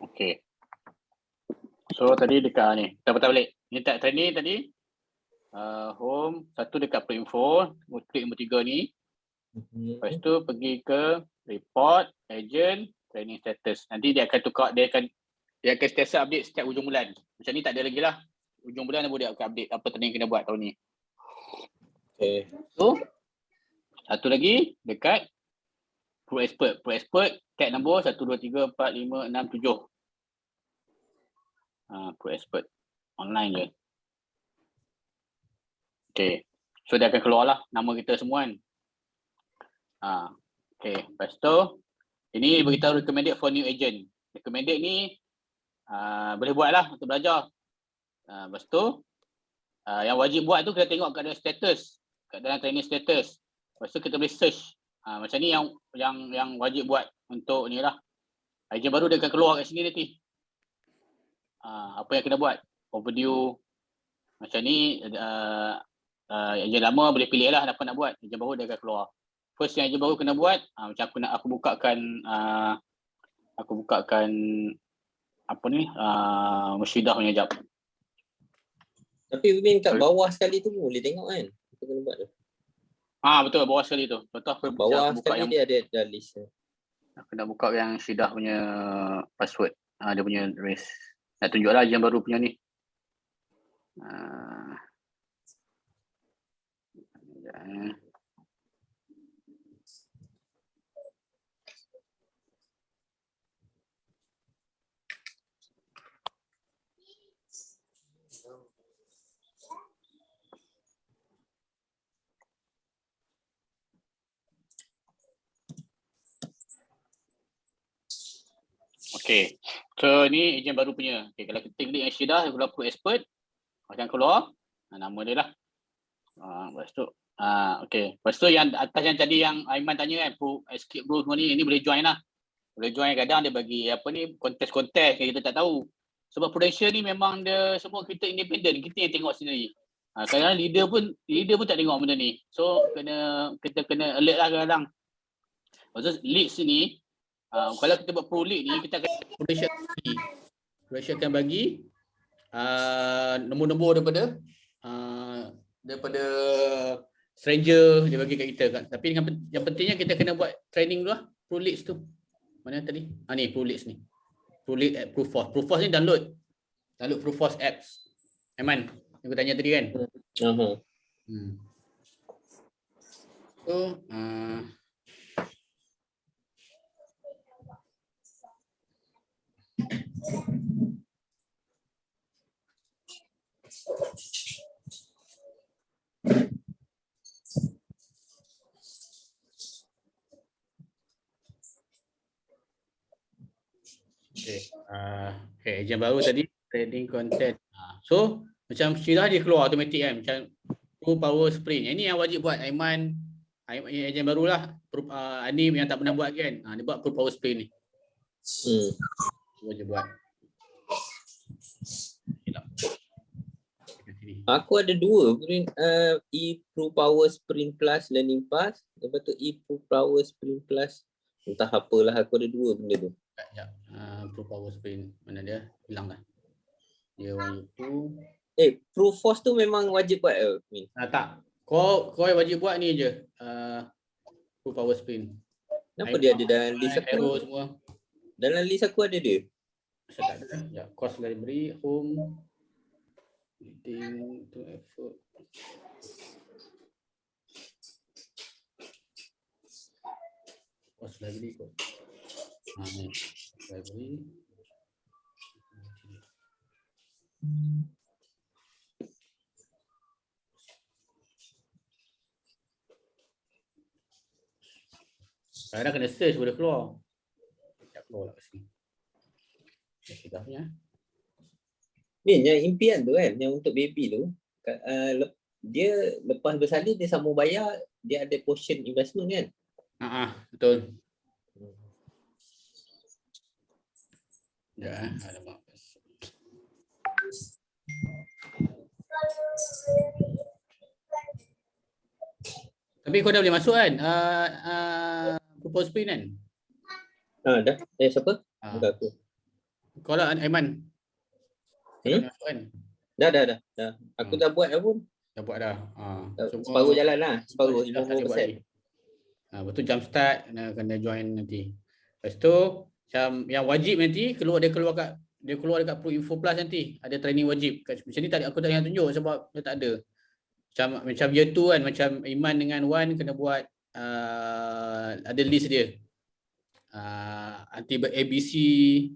Okey. So tadi dekat ni, kita patah balik. Ni tak training tadi. Home, satu dekat Pro Info, klik nombor 3 ni. Lepas tu pergi ke report, agent, training status. Nanti dia akan tukar, dia akan sentiasa update setiap hujung bulan. Macam ni tak ada lagi lah. Hujung bulan dia akan update apa training kena buat tahun ni. Okay. So, satu lagi dekat Pro Expert. Pro Expert, tag nombor 1, 2, 3, 4, 5, 6, 7. Pro Expert. Online je. Okay. So dia akan keluar lah nama kita semua kan. Okay. Lepas tu, ini beritahu recommended for new agent. Recommended ni boleh buat lah untuk belajar. Lepas tu, yang wajib buat tu kita tengok kat dalam status. Kat dalam training status. Lepas tu kita boleh search. Macam ni yang wajib buat untuk ni lah. Agent baru dia akan keluar kat sini nanti. Apa yang kena buat. Overdue. Macam ni, agent lama boleh pilih lah apa nak buat. Agent baru dia akan keluar. First yang agent baru kena buat, macam aku bukakan apa ni, Musyidah punya jap. Tapi Min kat bawah sekali tu boleh tengok kan. Apa kena buat tu. Betul, bawah sekali tu. Contoh aku Bawah buka sekali yang, dia ada list. aku nak buka yang Musyidah punya password. Dia punya race. Nak tunjuk lah agent baru punya ni. Okay, so ni agent baru punya. Okay, kalau kita klik yang Musyidah, dia keluar Pro Expert. Akan keluar nama dia lah. Lepas tu, okay. Lepas tu yang atas yang tadi yang Aiman tanya kan, Pro Escape Rule semua ni boleh join lah. Boleh join, kadang dia bagi apa ni, kontes-kontes yang kita tak tahu. Sebab Prudential ni memang dia semua kita independen, kita yang tengok sendiri. Kadang-kadang leader pun tak tengok benda ni. So kita kena alert lah kadang-kadang. Lepas tu lead sini, kalau kita buat pro lead ni, kita akan Prudential akan bagi nombor-nombor daripada stranger dia bagi kat kita kan. Tapi yang pentingnya kita kena buat training dulu lah, pro leads tu. Mana tadi? Ni pro leads ni. Pro lead at Proforce. Proforce ni download Proforce apps. Aiman, aku tanya tadi kan? So, okay, agent baru tadi trading content. So macam Syirah dia keluar automatik kan, macam Pro Power Sprint. Yang ni yang wajib buat Aiman agent barulah. Ani yang tak pernah buat kan. Dia buat Pro Power Sprint ni. Wajib buat. Aku ada dua, E-Pro Power Sprint Plus Learning Pass, lepas tu E-Pro Power Sprint Plus. Entah apalah, aku ada dua benda tu. Pro Power Sprint, mana dia? Hilang dah. Dia wajib tu. Proforce tu memang wajib buat Min? Tak. Kau yang wajib buat ni je. Pro Power Sprint. Kenapa dia ada dalam list aku? Semua. Dalam list aku ada dia. Saya tak ada. Ya, course library, home, leading to effort. Course library kot. Ni library. Kadang-kadang kena search boleh keluar. Tak keluar lah kat sini. Sudah punya. Min, yang impian tu kan, yang untuk baby tu, dia lepas bersalin dia sambung bayar, dia ada portion investment kan? Betul. Ya, alamak. Tapi kau dah boleh masuk kan? Propose Sprint kan? Dah. Siapa? Bukan aku. Kau lah Aiman. Kan? Dah. Aku dah buat dah pun. Dah buat dah. Separuh jalan lah. Separuh 50%. Betul jump start kena join nanti. Lepas tu yang wajib nanti dia keluar dekat Pro Info Plus nanti. Ada training wajib. Macam ni aku tak payah tunjuk sebab dia tak ada. Macam year 2 kan, macam Iman dengan Wan kena buat ada list dia. Anti ABC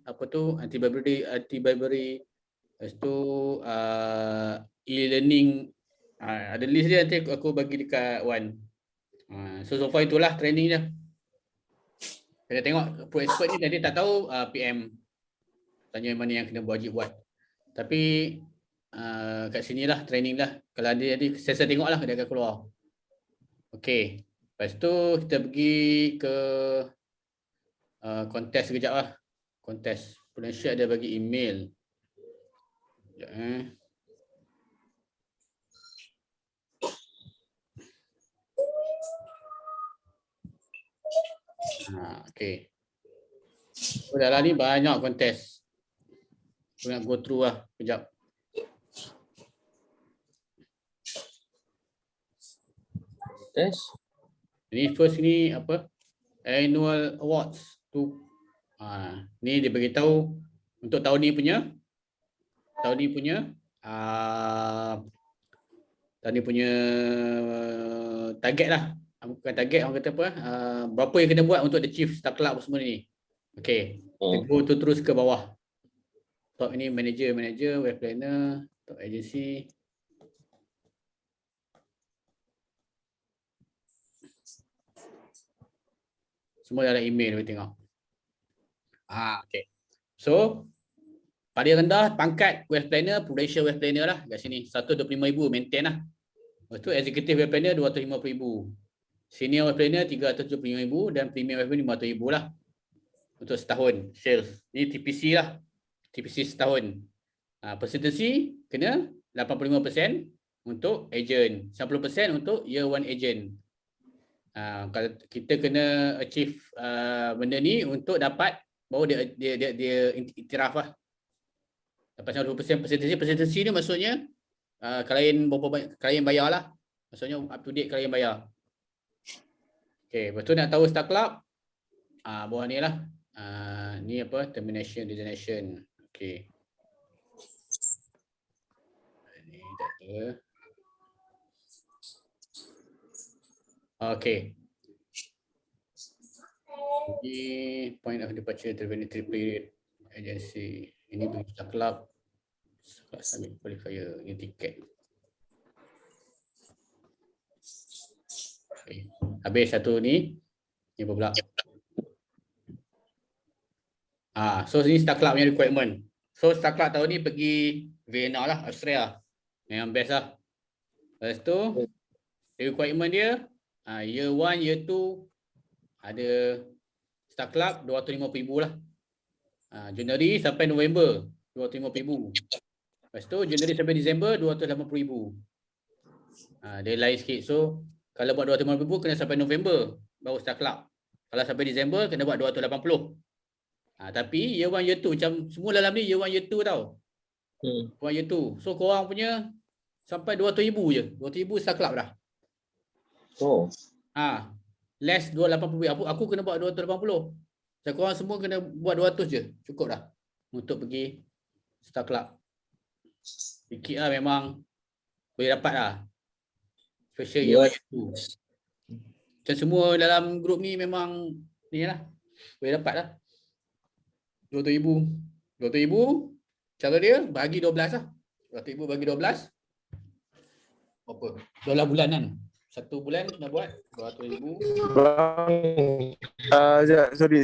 apa tu, anti-bribery. Lepas tu e-learning, ada list dia, nanti aku bagi dekat Wan. So far itulah training dia. Kena tengok pro expert ni, nanti tak tahu PM tanya mana yang kena wajib buat. Tapi kat sini lah training lah. Kalau ada nanti saya tengok lah dia akan keluar. Okay. Lepas tu kita pergi ke kontes sekejap lah. Kontes. Prudential ada bagi email. Sekejap okay. Dah lah ni banyak kontes. Aku nak go through lah. Sekejap. Ini first ni apa? Annual Awards tu. Ni dia beritahu untuk tahun ni punya target lah. Bukan target, orang kata apa? Berapa yang kena buat untuk the chief staff club semua ni. Okay. Go tu terus ke bawah. Top ini manager, web planner, top agency. Semua dalam email boleh tengok. Okay. So, paling rendah pangkat web planner, Prudential web planner lah kat sini. 125,000 maintain lah. Lepas tu executive web planner 250,000. Senior web planner 375,000 dan premium web planner 500,000 lah. Untuk setahun sales. Ni TPC lah. TPC setahun. Persentasy kena 85% untuk agent, 90% untuk year 1 agent. Kalau kita kena achieve benda ni untuk dapat baru dia iktiraf lah. Dapat 90% presentasi ni maksudnya klien berapa banyak klien bayar lah. Maksudnya up to date klien bayar. Okey, betul nak tahu Star Club. Bawah ni lah. Ni apa? Termination, resignation. Okey. Ni data. Okey. Ini point of departure terminatory period agency. Ini bagi Star Club. Submit qualifier. Ini tiket. Okay. Habis satu ni. Ni apa pula? So ini Star Club punya requirement. So Star Club tahun ni pergi Vienna lah, Austria. Yang best lah. Lepas tu requirement dia year 1, year 2 ada Star Club 250,000 lah. Januari sampai November 250,000. Lepas tu Januari sampai Disember 280,000. Dia lain sikit. So kalau buat 250,000 kena sampai November baru Star Club. Kalau sampai Disember kena buat 280. Tapi year 1, year 2 macam semua dalam ni year 1, year 2 tau. Year 1, year 2. So korang punya sampai 200,000 je. 200,000 Star Club dah. Less 280,000. Aku kena buat 280. Macam korang semua kena buat 200 je. Cukup dah untuk pergi Star Club. Sikit lah memang boleh dapat lah. Special year 1, year 2. Macam semua dalam grup ni memang ni lah. Boleh dapat lah. 200,000. 200,000 cara dia bagi 12 lah. 200,000 bagi 12. Apa? 12 bulan kan? 1 bulan nak buat 200,000. Sorry,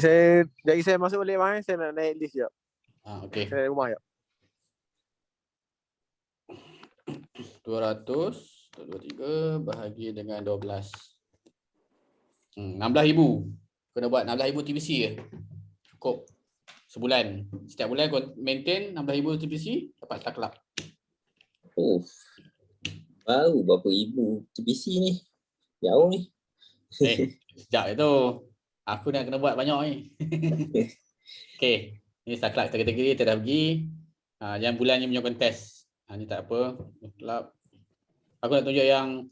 saya masuk balik bang. Saya nak naik list jap. Okey. Saya rumah jap. 200 23 bahagi dengan 12. 16,000. Kena buat 16,000 TPC je. Cukup sebulan. Setiap bulan kau maintain 16,000 TPC dapat Star Club. Baru berapa ribu TPC ni. Jauh ni. Sekejap itu. Aku dah kena buat banyak ni. Okey. Ni Starclub kategori kita dah pergi. Yang bulan ni punya kontes. Ni tak apa. Club. Aku nak tunjuk yang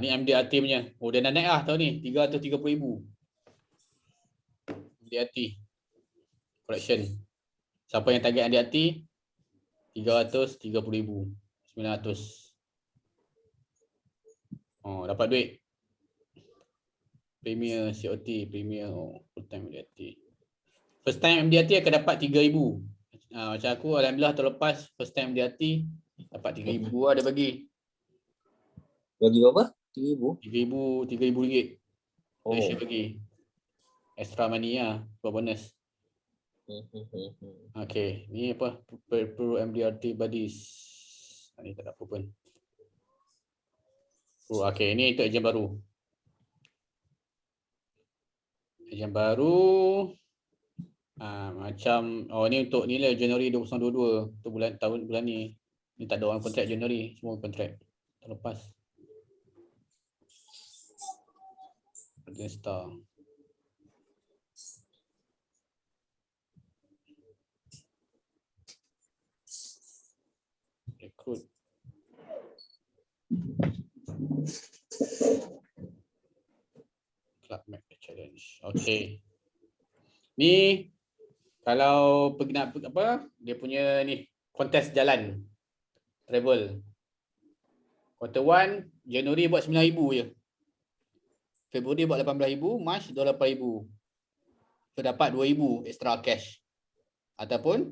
ni MDRT punya. Oh, dia dah naik lah tahun ni. 330,000. MDRT. Collection. Siapa yang target MDRT? 330,000. 900. Oh, dapat duit. Premier COT, Premier full time MDRT. First time MDRT akan dapat 3,000. Macam aku alhamdulillah terlepas first time MDRT dapat 3,000 lah dia bagi. Bagi berapa? 3,000? 3,000 ringgit. Oh. Malaysia bagi. Extra money lah, bonus. Okay, ni apa? Pro MDRT buddies. Ni tak ada apa pun. Okay, ni untuk ejen baru. Ejen baru. Macam ni untuk ni lah Januari 2022 untuk bulan ni. Ni tak ada orang kontrak Januari, semua kontrak terlepas. Golden Star. Rekrut. Club Map Challenge. Okay. Ni kalau pergi nak apa? Dia punya ni kontes jalan travel. Quarter 1 Januari buat 9,000 je. Februari buat 18,000, Mac 28,000. So dapat 2,000 extra cash. Ataupun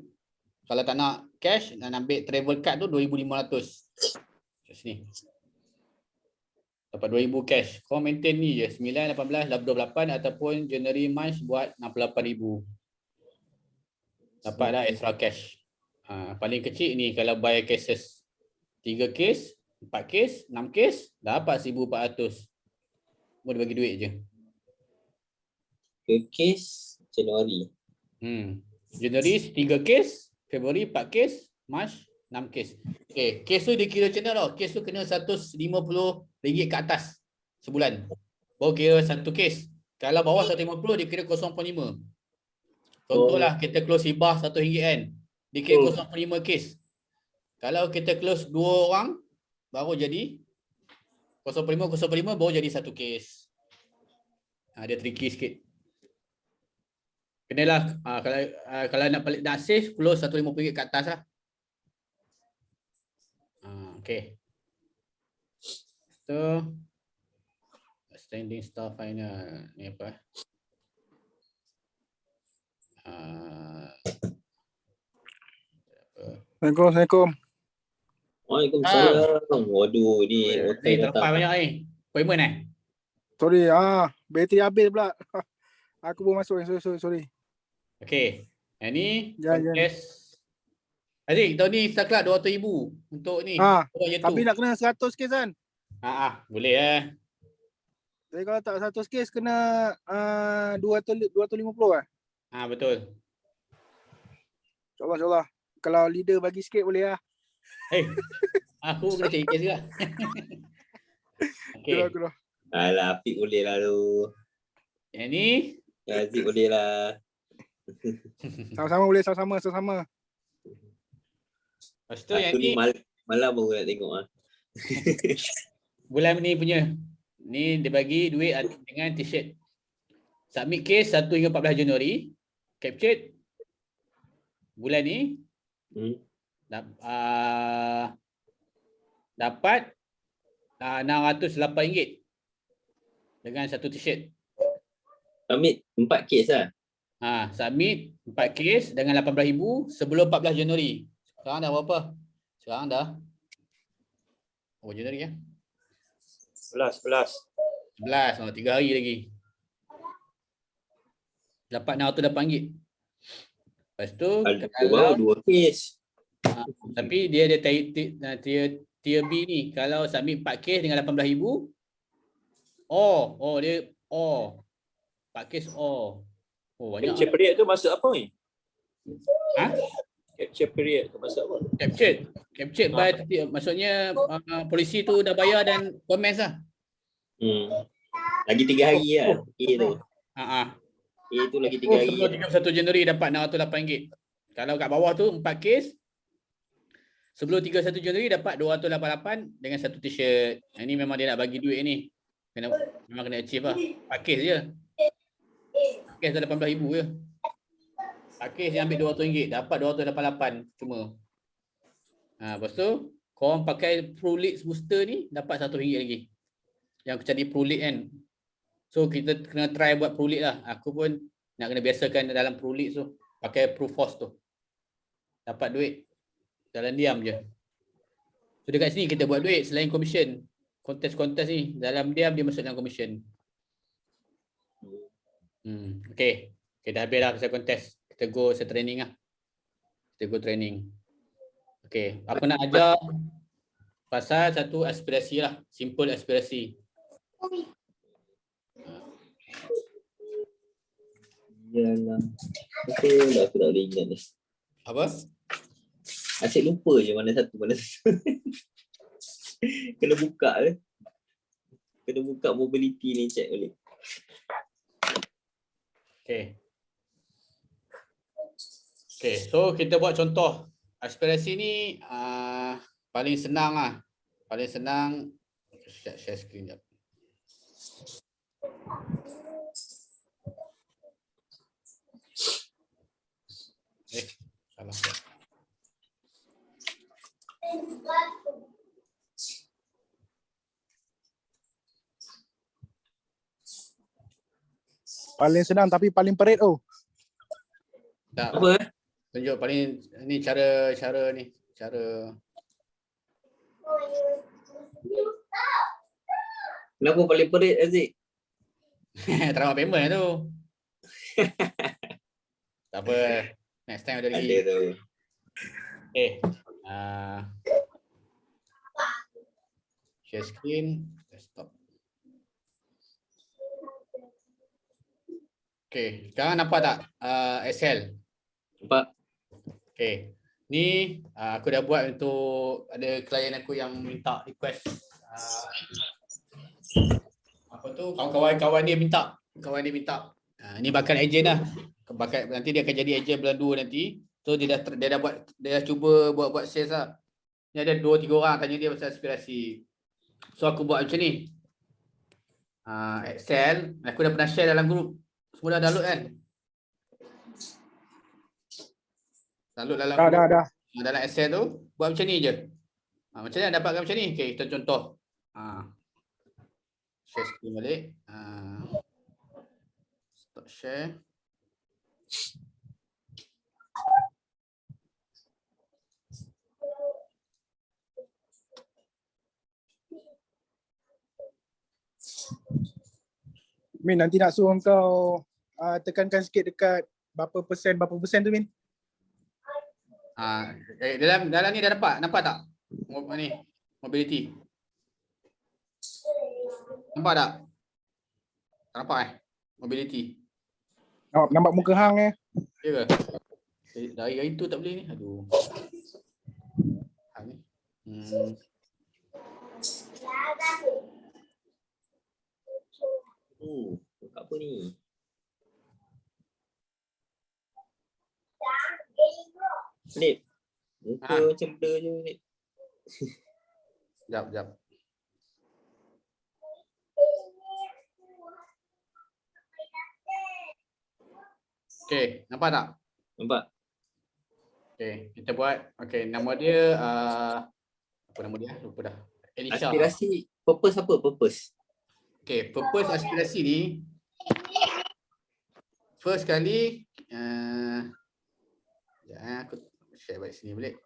kalau tak nak cash, nak ambil travel card tu 2,500. Kat sini. Dapat 2,000 cash. Kau maintain ni je 9, 18, 28 ataupun Januari, Mac buat 68,000. Dapat dah extra cash. Paling kecil ni kalau buy cases. 3 case, 4 case, 6 case, dapat 1,400. Semua dia bagi duit je. Ke case Januari. Januari 3 case, Februari 4 case, Mac 6 case. Okay, case tu dia kira macam mana tau? Case tu kena RM150 ke atas sebulan. Baru kira satu case. Kalau bawah 150 dia kira 0.5. Contohlah kita close hibah RM1 kan. Dia kira 0.5 case. Kalau kita close 2 orang baru jadi 0.5 baru jadi 1 case. Dia tricky sikit. Kenalah kalau nak save close RM150 ke atas lah. Okay. So standing star final ni apa? Assalamualaikum. Waalaikumsalam. Waduh, ni hotel Terlepas datang. banyak ni. Appointment Sorry, bateri habis pula. Aku pun masuk. Sorry. Okay. Yang ni Ya. contest. Adik, tahun ni Starclub 200,000 untuk ni. Tapi nak kena 100 kes kan? Boleh Jadi kalau tak 100 kes kena 250 kan? Betul. InsyaAllah. Kalau leader bagi sikit boleh lah. Aku kena cari kes juga. Okay. Gerah. Alah, Afiq boleh lah tu. Yang ni Aziz boleh lah. Sama-sama boleh, sama-sama. Lepas tu yang Aku ni ni malam baru nak tengok lah. bulan ni punya. Ni dia bagi duit dengan t-shirt. Submit case 1 hingga 14 Januari. Captured bulan ni dapat RM608 dengan satu t-shirt. Submit 4 kes lah. Submit 4 case dengan 18,000 sebelum 14 Januari. Sekarang dah berapa? Sekarang dah Januari ya. 11. 3 hari lagi. Dapat RM608. Lepas tu Baru 2 kes. tapi dia ada tier B ni. Kalau submit 4 case dengan 18,000 dia 4 case banyak. Capture period tu maksud apa ni? Capture period tu maksud apa? Captured by maksudnya polisi tu dah bayar dan commence lah. Lagi 3 hari lah. Okay tu. A tu lagi 3 Oh, hari. sebelum 31 Januari dapat RM608. Kalau kat bawah tu 4 kes. Sebelum 31 Januari dapat 288 dengan satu t-shirt. Ini memang dia nak bagi duit ni. Memang kena achieve lah. 4 kes je. Kes dah RM18,000 je. 4 kes yang ambil RM200 dapat RM288 cuma. Lepas tu korang pakai Pro Leads booster ni dapat RM1 lagi. Yang jadi Pro Lead kan. So kita kena try buat Pro Lead lah. Aku pun nak kena biasakan dalam Pro Lead tu. Pakai Pro Force tu. Dapat duit. Dalam diam je. So dekat sini kita buat duit selain commission. Kontes-kontes ni dalam diam dia masuk dalam commission. Okay. Okay, dah habis dah pasal kontes. Kita go training lah. Kita go training. Okay. Aku nak ajar pasal satu aspirasi lah. Simple aspirasi. Yalah. Betul lah, aku tak boleh ingat ni. Apa? Asyik lupa je mana satu. Kena buka ke. Kena buka mobility ni check balik. Okay. Okay, so kita buat contoh. Aspirasi ni paling senang lah. Paling senang. Share screen jap. Salah. Paling senang tapi paling perit Tak. Apa Tunjuk paling ni cara ni. Kenapa paling perit Aziz? Terima payment tu. Tak apa. Next time ada Ada lagi. tu. Okay. Share screen. Desktop. Okay. Sekarang nampak tak Excel? Nampak? Okay. Ni aku dah buat untuk ada klien aku yang minta request apa tu kawan-kawan dia minta. Ni bakal ejen lah. Nanti dia akan jadi ejen bulan 2 nanti. So dia dah cuba buat sales lah. Ni ada 2-3 orang tanya dia pasal aspirasi. So aku buat macam ni. Excel, aku dah pernah share dalam grup. Semua dah download kan? Download dalam grup. Dah. Dalam Excel tu buat macam ni je. Macam mana dapatkan macam ni? Okey, kita contoh. Share screen balik. Stop share. Min, nanti nak suruh kau tekankan sikit dekat berapa persen tu Min. Dalam ni dah nampak tak? Ni mobility. Nampak tak? Tak nampak mobility. Nampak muka hang Ya ke? Dari itu tak boleh ni. Aduh. Hang ni. Apa ni? Nip. Muka macam blur je Nip. Sekejap. Okey, nampak tak? Nampak? Okey, kita buat. Okey, nama dia apa nama dia? Lupa dah. Elisha. Aspirasi purpose apa? Purpose. Okey, purpose aspirasi ni first kali aku share balik sini balik.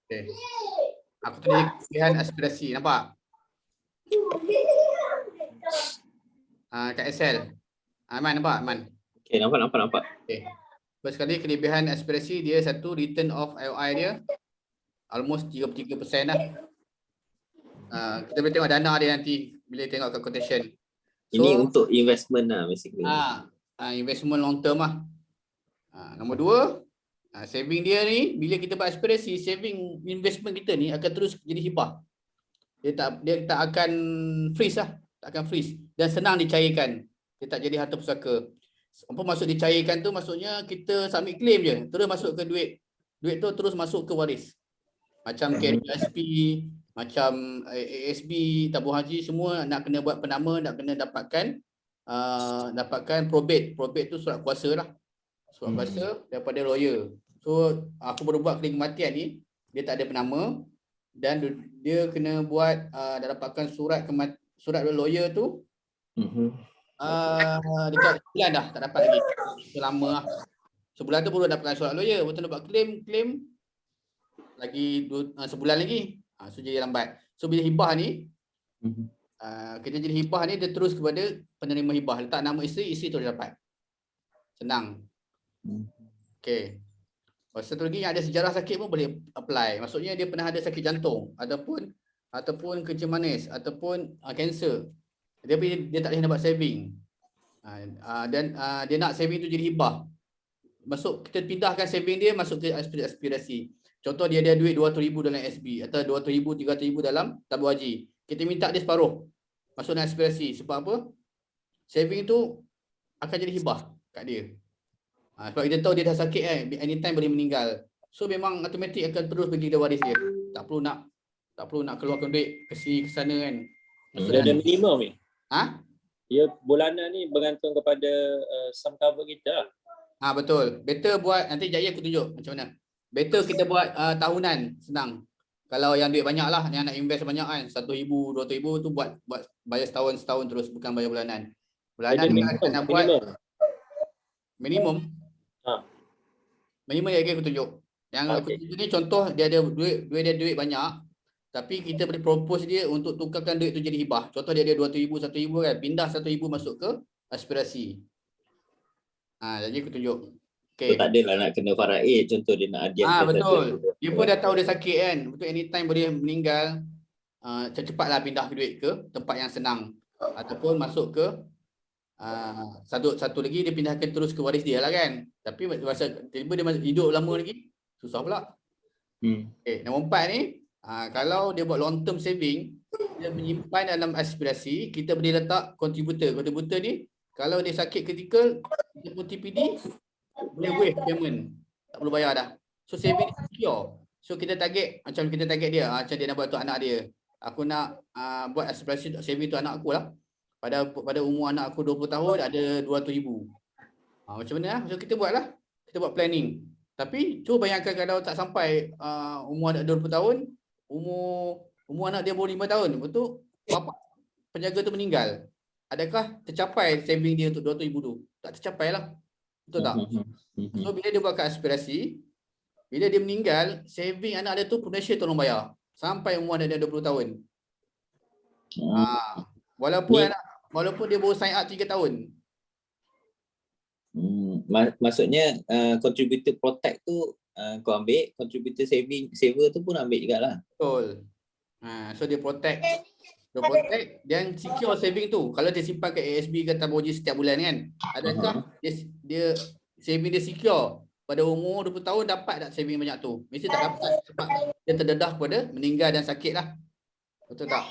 Okay. Aku tulis pilihan aspirasi, nampak? Kat Excel. Aman nampak? Aman. Okay, nampak. Okay. First kali kelebihan aspirasi dia satu return of IOI dia almost 33% lah. Kita boleh tengok dana dia nanti bila tengok kat quotation. Ini untuk investment lah basically. Investment long term lah. Nombor 2 Saving dia ni bila kita buat aspirasi, saving investment kita ni akan terus jadi hibah. Dia tak akan freeze lah, tak akan freeze dan senang dicairkan. Dia tak jadi harta pusaka. Apa maksud dicairkan tu, maksudnya kita submit claim je, terus masuk ke duit tu terus masuk ke waris. Macam KSP, macam ASB, tabung haji, semua nak kena buat penama, nak kena dapatkan probate. Probate tu surat kuasa lah. Surat kuasa daripada lawyer. So aku baru buat claim kematian ni, dia tak ada penama dan dia kena buat dapatkan surat dari lawyer tu. Dekat sebulan dah tak dapat lagi. Lama lah. Sebulan tu baru dapatkan surat lawyer. Betul nak buat claim lagi sebulan lagi. So jadi lambat. So bila hibah ni kita jadi hibah ni, dia terus kepada penerima hibah. Letak nama isteri tu dia dapat. Senang. Okey. Satu lagi yang ada sejarah sakit pun boleh apply. Maksudnya dia pernah ada sakit jantung ataupun kencing manis ataupun kanser. Dia tak boleh dapat saving. Dan dia nak saving tu jadi hibah. Kita pindahkan saving dia masuk ke aspirasi. Contoh dia ada duit 200,000 dalam SB atau 200,000, 300,000 dalam tabung haji. Kita minta dia separuh masuk dalam aspirasi. Sebab apa? Saving tu akan jadi hibah kat dia. Sebab kita tahu dia dah sakit kan, anytime boleh meninggal. So memang automatik akan terus pergi ke waris dia. Tak perlu nak keluarkan duit ke sini ke sana kan. Dia ada minimum ni. Ya, bulanan ni bergantung kepada sum cover kita. Betul. Better buat, nanti Jaya aku tunjuk macam mana. Better kita buat tahunan, senang. Kalau yang duit banyak lah, yang nak invest banyak kan, 1,000, 200,000 tu buat bayar setahun terus, bukan bayar bulanan. Bulanan kita nak buat minimum. Minimum yang aku tunjuk. Yang aku tunjuk ni contoh dia ada duit banyak, tapi kita boleh propose dia untuk tukarkan duit tu jadi hibah. Contoh dia ada 200,000, 1,000 kan, pindah 1,000 masuk ke aspirasi. Jadi aku tunjuk. Okay. Tak adalah nak kena faraid, contoh dia nak hadiah. Betul. Dia pun dah tahu dia sakit kan. Betul, anytime boleh meninggal. Cepatlah pindah duit ke tempat yang senang. Ataupun masuk ke satu lagi dia pindahkan terus ke waris dia lah kan. Tapi masa tiba dia hidup lama lagi, susah pula. Okay, nombor 4 ni, kalau dia buat long term saving, dia menyimpan dalam aspirasi, kita boleh letak contributor. Contributor ni kalau dia sakit kritikal, dia pun TPD, boleh waive payment. Tak perlu bayar dah. So saving ni secure. So kita target dia, macam dia nak buat untuk anak dia. Aku nak buat aspirasi saving untuk anak aku lah. Pada umur anak aku 20 tahun ada 200,000. Macam mana lah? So kita buat lah. Kita buat planning. Tapi cuba bayangkan kalau tak sampai umur anak 20 tahun, umur anak dia baru 5 tahun. Betul? Bapak penjaga tu meninggal. Adakah tercapai saving dia untuk 200,000 tu? Tak tercapai lah. Betul tak? So bila dia buat kat aspirasi, bila dia meninggal, saving anak dia tu Prudential tolong bayar. Sampai umur anak dia 20 tahun. Walaupun dia baru sign up 3 tahun. Maksudnya contributor protect tu kau ambil, contributor saver tu pun ambil jugalah. Betul. So dia protect dan secure saving tu. Kalau dia simpan ke ASB ke tabung haji setiap bulan kan, adakah dia saving dia secure? Pada umur 20 tahun dapat tak saving banyak tu? Mesti tak dapat sebab dia terdedah kepada meninggal dan sakit lah. Betul tak?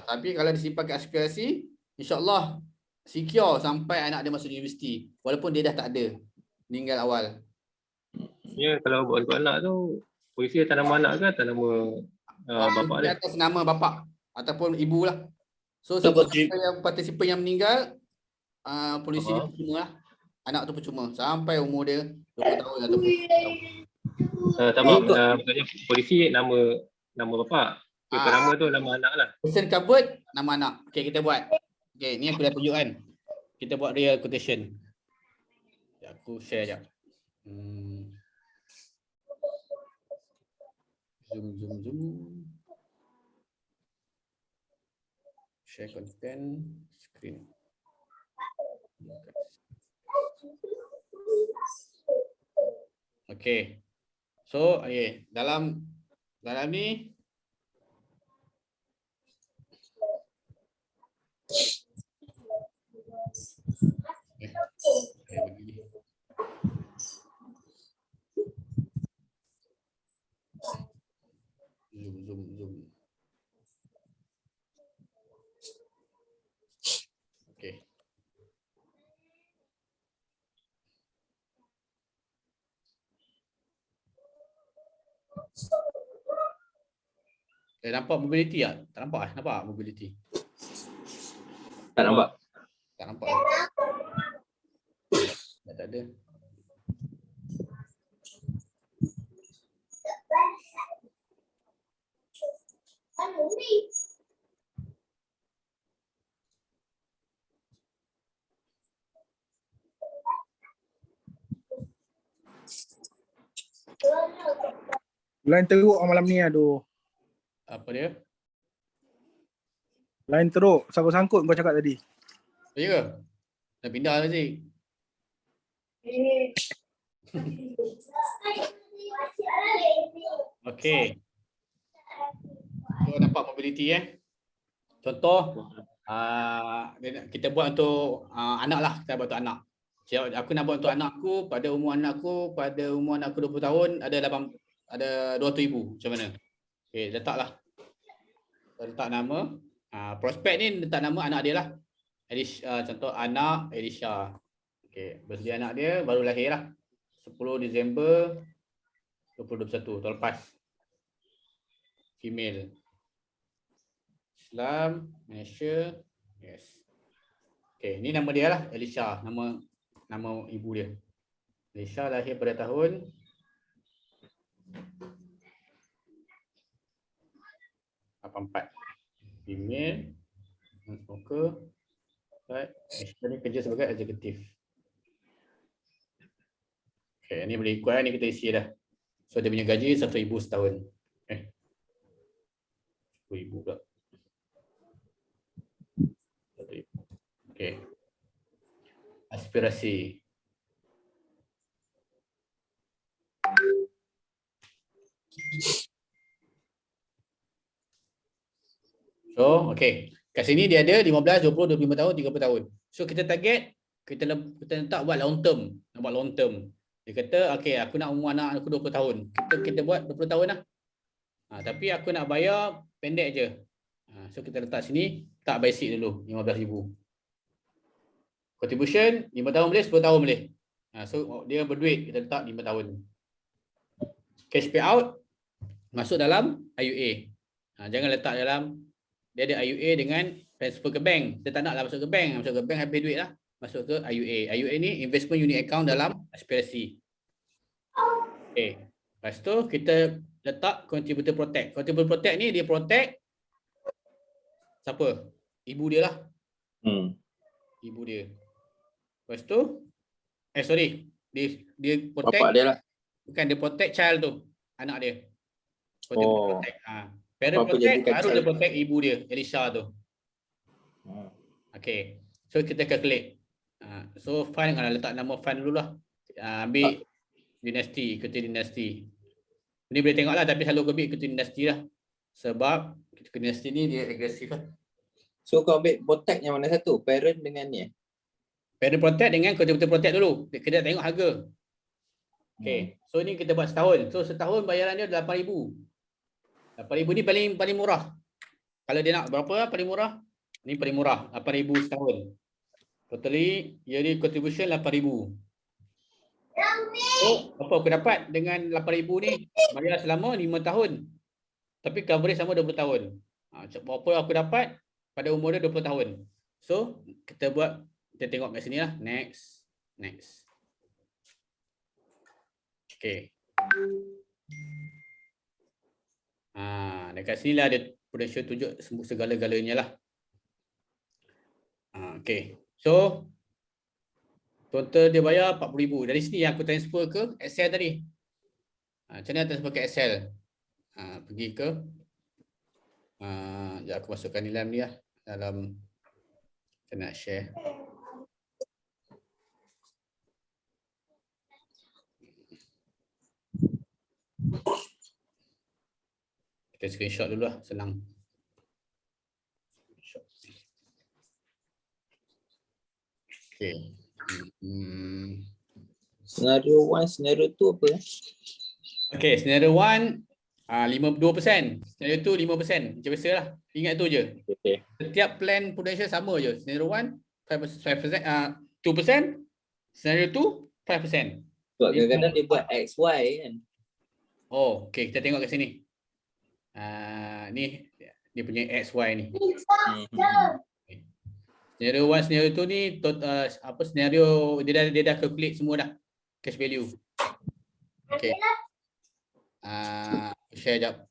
Tapi kalau disimpan ke aspirasi, InsyaAllah secure sampai anak dia masuk universiti. Walaupun dia dah tak ada, meninggal awal. Ya, kalau buat untuk anak tu, polisi atas nama anak ke atas nama bapak dia? Atas nama bapak ataupun ibu lah. So siapa yang partisipan yang meninggal, polisi dia percuma lah. Anak tu percuma sampai umur dia 20 tahun ataupun 10 tahun. Tak apa, maksudnya polisi nama bapak. Nama tu nama anak lah. Person covered, nama anak. Okay, kita buat. Okay, ni aku dah tunjuk kan. Kita buat real quotation. Aku share sekejap. Zoom. Share content screen. Okay. So, dalam ni Zoom. Okay. Nampak mobility tak? Tak nampak? Nampak mobility? Tak nampak. Tak nampak. Tak ada. Line teruk malam ni aduh. Apa dia? Line teruk. Sangkut-sangkut kau cakap tadi. Ya ke? Dah pindah ke sih? Okey. So nampak mobility Contoh kita buat untuk anak lah, kita buat untuk anak. Aku nak buat untuk anakku, pada umur anakku 20 tahun ada 200,000. Macam mana? Okey, letaklah. Letak nama. Prospek ni letak nama anak dia lah. Contoh anak Elisha. Okey, bersedia anak dia baru lahir lah. 10 Disember 2021, tahun lepas. Female. Islam, Malaysia. Yes. Okey, ni nama dia lah, Elisha, nama ibu dia. Elisha lahir pada tahun 84. Female, non-smoker. Elisha ni kerja sebagai eksekutif. Okey, ni boleh ikut ni kita isi dah. So dia punya gaji 1,000 setahun. 10,000 pula. 1,000. Okey. Aspirasi. So, okey. Kat sini dia ada 15, 20, 25 tahun, 30 tahun. So kita target, kita letak buat long term. Nak buat long term. Dia kata, okey, aku nak umur anak aku 20 tahun. Kita buat 20 tahun lah. Tapi aku nak bayar pendek je. So kita letak sini, tak basic dulu, 15,000. Contribution 5 tahun boleh, 10 tahun boleh. So dia berduit, kita letak 5 tahun. Cash payout masuk dalam IUA. Jangan letak dalam, dia ada IUA dengan transfer ke bank. Kita tak naklah masuk ke bank. Masuk ke bank habis duit lah. Masuk ke IUA. IUA ni investment unit account dalam aspirasi. Okay. Lepas tu kita letak contributor protect. Contributor protect ni dia protect siapa? Ibu dia lah. Ibu dia. Lepas tu dia protect Bapak dia lah. bukan, dia protect child tu, anak dia. Contributor protect. Parent Apa protect jadikan baru child? dia protect ibu dia, Elisha tu. Okay. So kita calculate. So fund kalau letak nama fund dulu lah. Ambil dinasti, ikuti dinasti. Ni boleh tengok lah, tapi selalu aku ambil ikuti dinasti lah. Sebab ikuti dinasti ni dia agresif lah. So kau ambil protect yang mana satu? Parent dengan ni? Parent protect dengan contributor protect dulu. Kita tengok harga. Okay. So ni kita buat setahun. So setahun bayaran dia 8,000. 8,000 ni paling murah. Kalau dia nak berapa paling murah? Ni paling murah, 8,000 setahun. Totally yearly contribution 8,000. So apa aku dapat dengan 8,000 ni? Bayar selama 5 tahun. Tapi coverage sama 20 tahun. Berapa aku dapat pada umur dia 20 tahun. So kita tengok kat sini lah. Next. Okay. Dekat sini lah ada potential tunjuk segala-galanya lah. Okay. So total dia bayar 40,000. Dari sini yang aku transfer ke Excel tadi. Macam mana transfer ke Excel? Pergi ke sekejap aku masukkan dalam ni lah. Dalam saya nak share. Kita screenshot dulu lah, senang. Okay. Scenario 1, scenario 2 apa? Okay, scenario 1 52%. Scenario tu 5%. Macam biasa lah. Ingat tu je. Okay. Setiap plan Prudential sama je. Scenario 1, 5%, 2%. Scenario 2, 5%. Sebab kadang-kadang dia buat XY kan. Oh, okay. Kita tengok kat sini. Ni dia punya XY ni. Scenario 1, scenario 2 ni scenario dia dah calculate semua dah. Cash value. Okay. Share jap.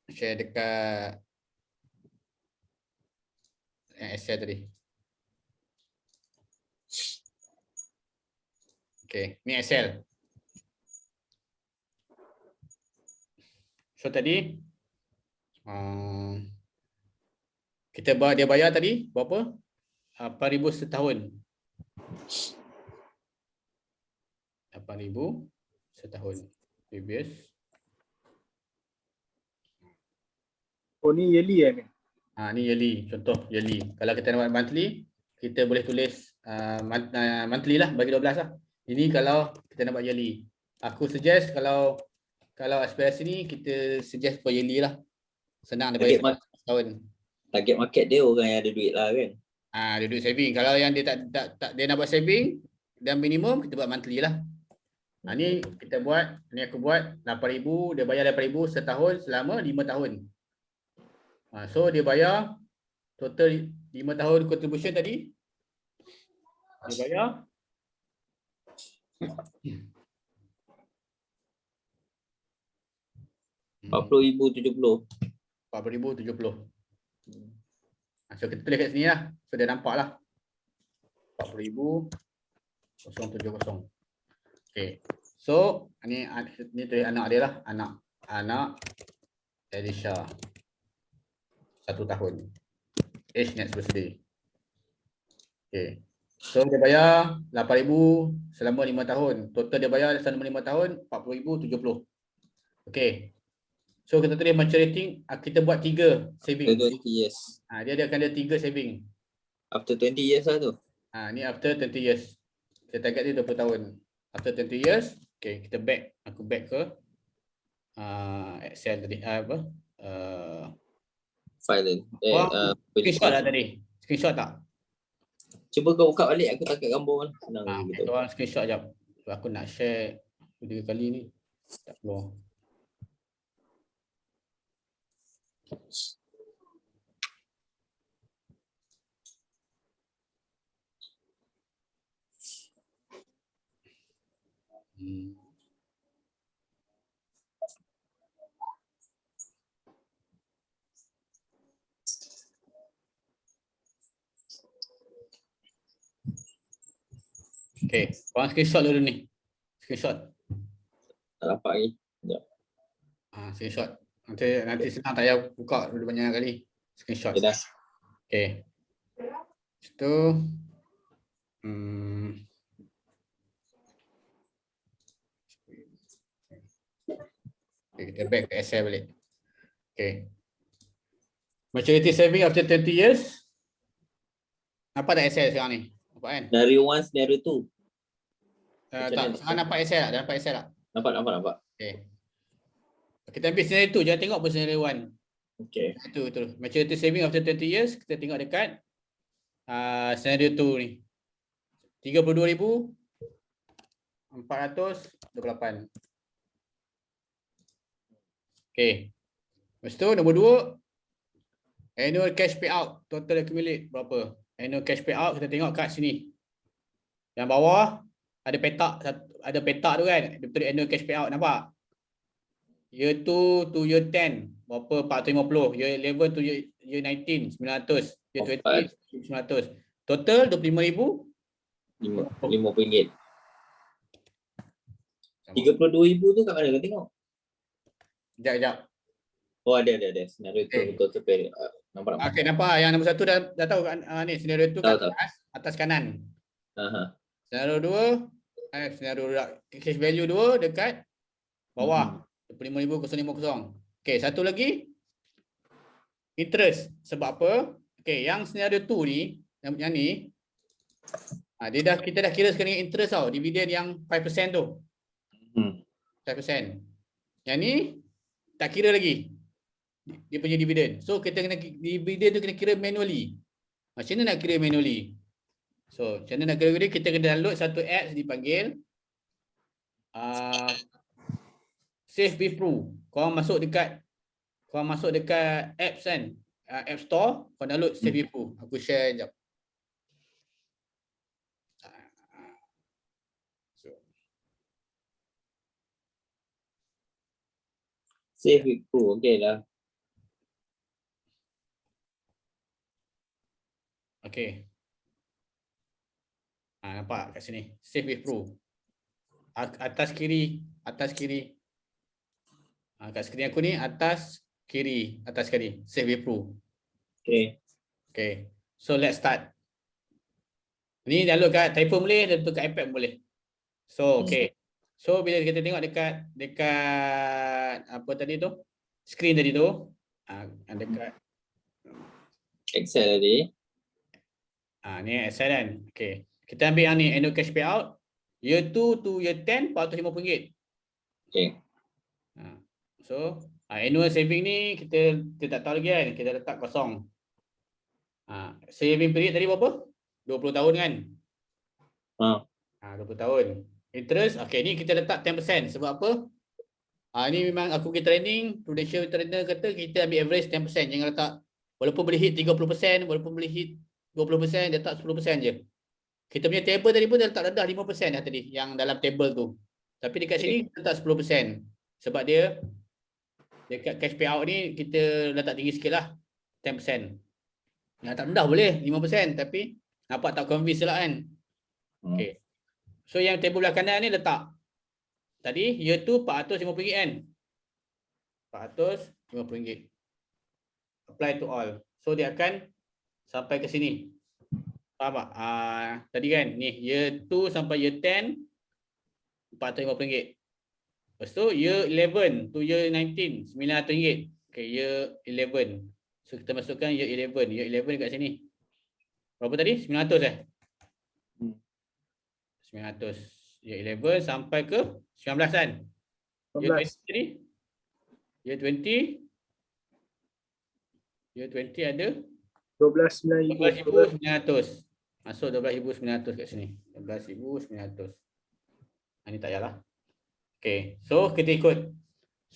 Share dekat Excel tadi. Okay, ni Excel. So tadi dia bayar tadi berapa? 8,000 setahun. 8,000 setahun. Previous. Oh ni yearly kan? Ni yearly, contoh yearly. Kalau kita nak buat monthly, kita boleh tulis monthly lah, bagi 12 lah. Ini kalau kita nak buat yearly. Aku suggest kalau aspirasi ni kita suggest for yearly lah. Senang daripada setahun. Target market dia orang yang ada duit lah kan. Dia duit saving. Kalau yang dia tak dia nak buat saving dan minimum, kita buat monthly lah. Ni kita buat, ni aku buat 8,000, dia bayar 8,000 setahun selama 5 tahun. So dia bayar total 5 tahun contribution tadi. Dia bayar 40,070. 40,070. So kita tulis kat sini lah. So dia nampak lah. 40,070. Okay. So ni tulis anak dia lah. Anak Elisha. 1 tahun. Age next birthday. Okay. So dia bayar 8,000 selama 5 tahun. Total dia bayar selama 5 tahun 40,070. Okay. So kita tulis maturity, kita buat 3 saving. After 20 years. Dia akan ada 3 saving. After 20 years lah tu. Ni after 20 years. Kita target dia 20 tahun. After 20 years, okay, kita back. Aku back ke Excel tadi. File Screenshot lah tadi. Screenshot tak? Cuba kau buka balik, aku tak kat gambar mana. Senang Kita orang screenshot jap. Aku nak share 3 kali ni. Tak keluar. Okay, korang screenshot dulu ni. Screenshot. Tak dapat lagi. Screenshot. Nanti senang, tak payah buka dulu banyak kali. Screenshot. Okay, dah. Okay. Itu okay, kita back ke Excel balik. Okay. Maturity saving after 20 years. Apa tak Excel sekarang ni? Nampak kan? Scenario 1, scenario 2. Tak, sekarang nampak Excel tak? Nampak Excel tak? Nampak. Okay. Kita ambil scenario 2, jangan tengok pun scenario 1. Okay. Itu. Maturity saving after 20 years, kita tengok dekat scenario 2 ni. 32,428. Okay. Lepas tu nombor 2, annual cash payout, total accumulate berapa? Annual cash payout kita tengok kat sini. Yang bawah ada petak tu kan, dia tulis annual cash payout, nampak? Year 2 to year 10 berapa? 450. Year 11 to year 19 900. Year 20 900. Total 25,000 RM50. 32,000 tu kat mana kau tengok? Sekejap. Oh ada. Scenario tu total period. Nampak. Okay, nampak yang nombor 1 dah tahu kan, ni scenario tu kat atas kanan. Scenario 2, scenario cash value 2 dekat bawah. 25,050. Okay, satu lagi interest. Sebab apa? Okay, yang scenario 2 ni, yang ni kita dah kira sekali interest tau, dividen yang 5% tu. 5%. Yang ni tak kira lagi dia punya dividen. So kita kena dividen tu kena kira manually. Macam mana nak kira manually? So macam mana nak kira dia? Kita kena download satu apps dipanggil Save with Pro. Korang masuk dekat apps kan, App Store, korang download Save with Pro. Aku share sekejap. Save with Pro. Okay lah. Okay. Nampak kat sini. Save with Pro. Atas kiri. Kat skrin aku ni atas kiri. Save with Pro. Okay. Okay. So let's start. Ni download kat telefon boleh, download kat iPad boleh. So okay. So bila kita tengok dekat apa tadi tu? Skrin tadi tu. Dekat Excel tadi. ni Excel kan. Okay. Kita ambil yang ni, annual cash payout. Year 2 to year 10, RM450. Okay. So, annual saving ni kita tak tahu lagi kan. Kita letak kosong. Saving period tadi berapa? 20 tahun kan? 20 tahun. Interest, okay ni kita letak 10%. Sebab apa? Ni memang aku pergi training, Prudential trainer kata kita ambil average 10%. Jangan letak, walaupun boleh hit 30%, walaupun boleh hit 20%, dia letak 10% je. Kita punya table tadi pun dia letak rendah 5% dah tadi, yang dalam table tu. Tapi dekat sini kita letak 10%. Sebab dia, dekat cash payout ni kita letak tinggi sikit lah, 10%. Yang tak rendah boleh 5%, tapi nampak tak convince lah kan. Okay. So yang table belah kanan ni letak. Tadi year 2 RM450 kan. RM450. Apply to all. So dia akan sampai ke sini. Faham tak? Tadi kan ni year 2 sampai year 10 RM450. Lepas tu year 11 to year 19 RM900. Okay, year 11. So kita masukkan year 11. Year 11 dekat sini. Berapa tadi? 900 900. Year 11 sampai ke 19 kan? Year 20 tadi? Year 20. Year 20 ada 12,900. Masuk 12,900 kat sini. 12,900. Ini tak payahlah. Okay. So kita ikut.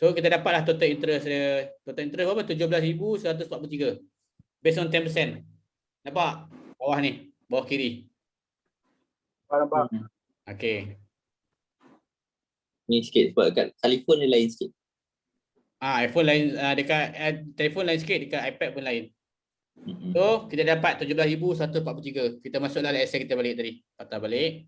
So kita dapatlah total interest dia. Total interest berapa? 17,143. Based on 10%. Nampak? Bawah ni. Bawah kiri. Nampak. Okay. Ni sikit sebab kat telefon dia lain sikit. iPhone lain, dekat telefon lain sikit, dekat iPad pun lain. So kita dapat 17,143. Kita masuk dalam Excel kita balik tadi. Patah balik.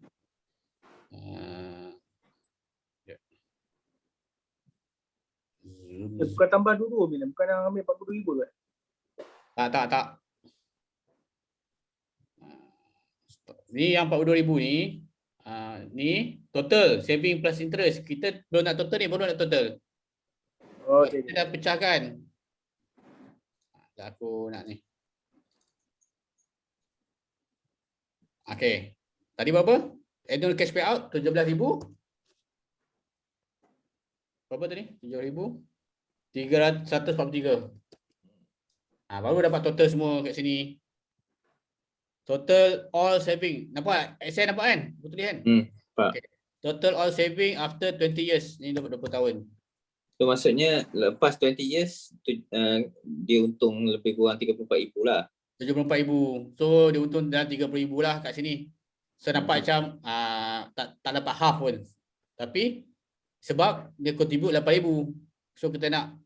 Bukan tambah dulu bila, bukan yang ambil 40,000 ke? Tak. Ni yang 42,000 ni. Ni total saving plus interest. Kita belum nak total ni, baru nak total. Okay. Kita dah pecahkan. Aku nak ni. Okay. Tadi berapa? Annual cash payout 17,000. Berapa tadi? 7,343. Baru dapat total semua kat sini. Total all saving. Nampak? Excel nampak kan? Betul kan? Nampak. Okay. Total all saving after 20 years. Ni 20 tahun. So maksudnya lepas 20 years dia untung lebih kurang 34,000 lah. 74,000. So dia untung dalam 30,000 lah kat sini. So nampak macam tak dapat half pun. Tapi sebab dia contribute 8,000. So kita nak.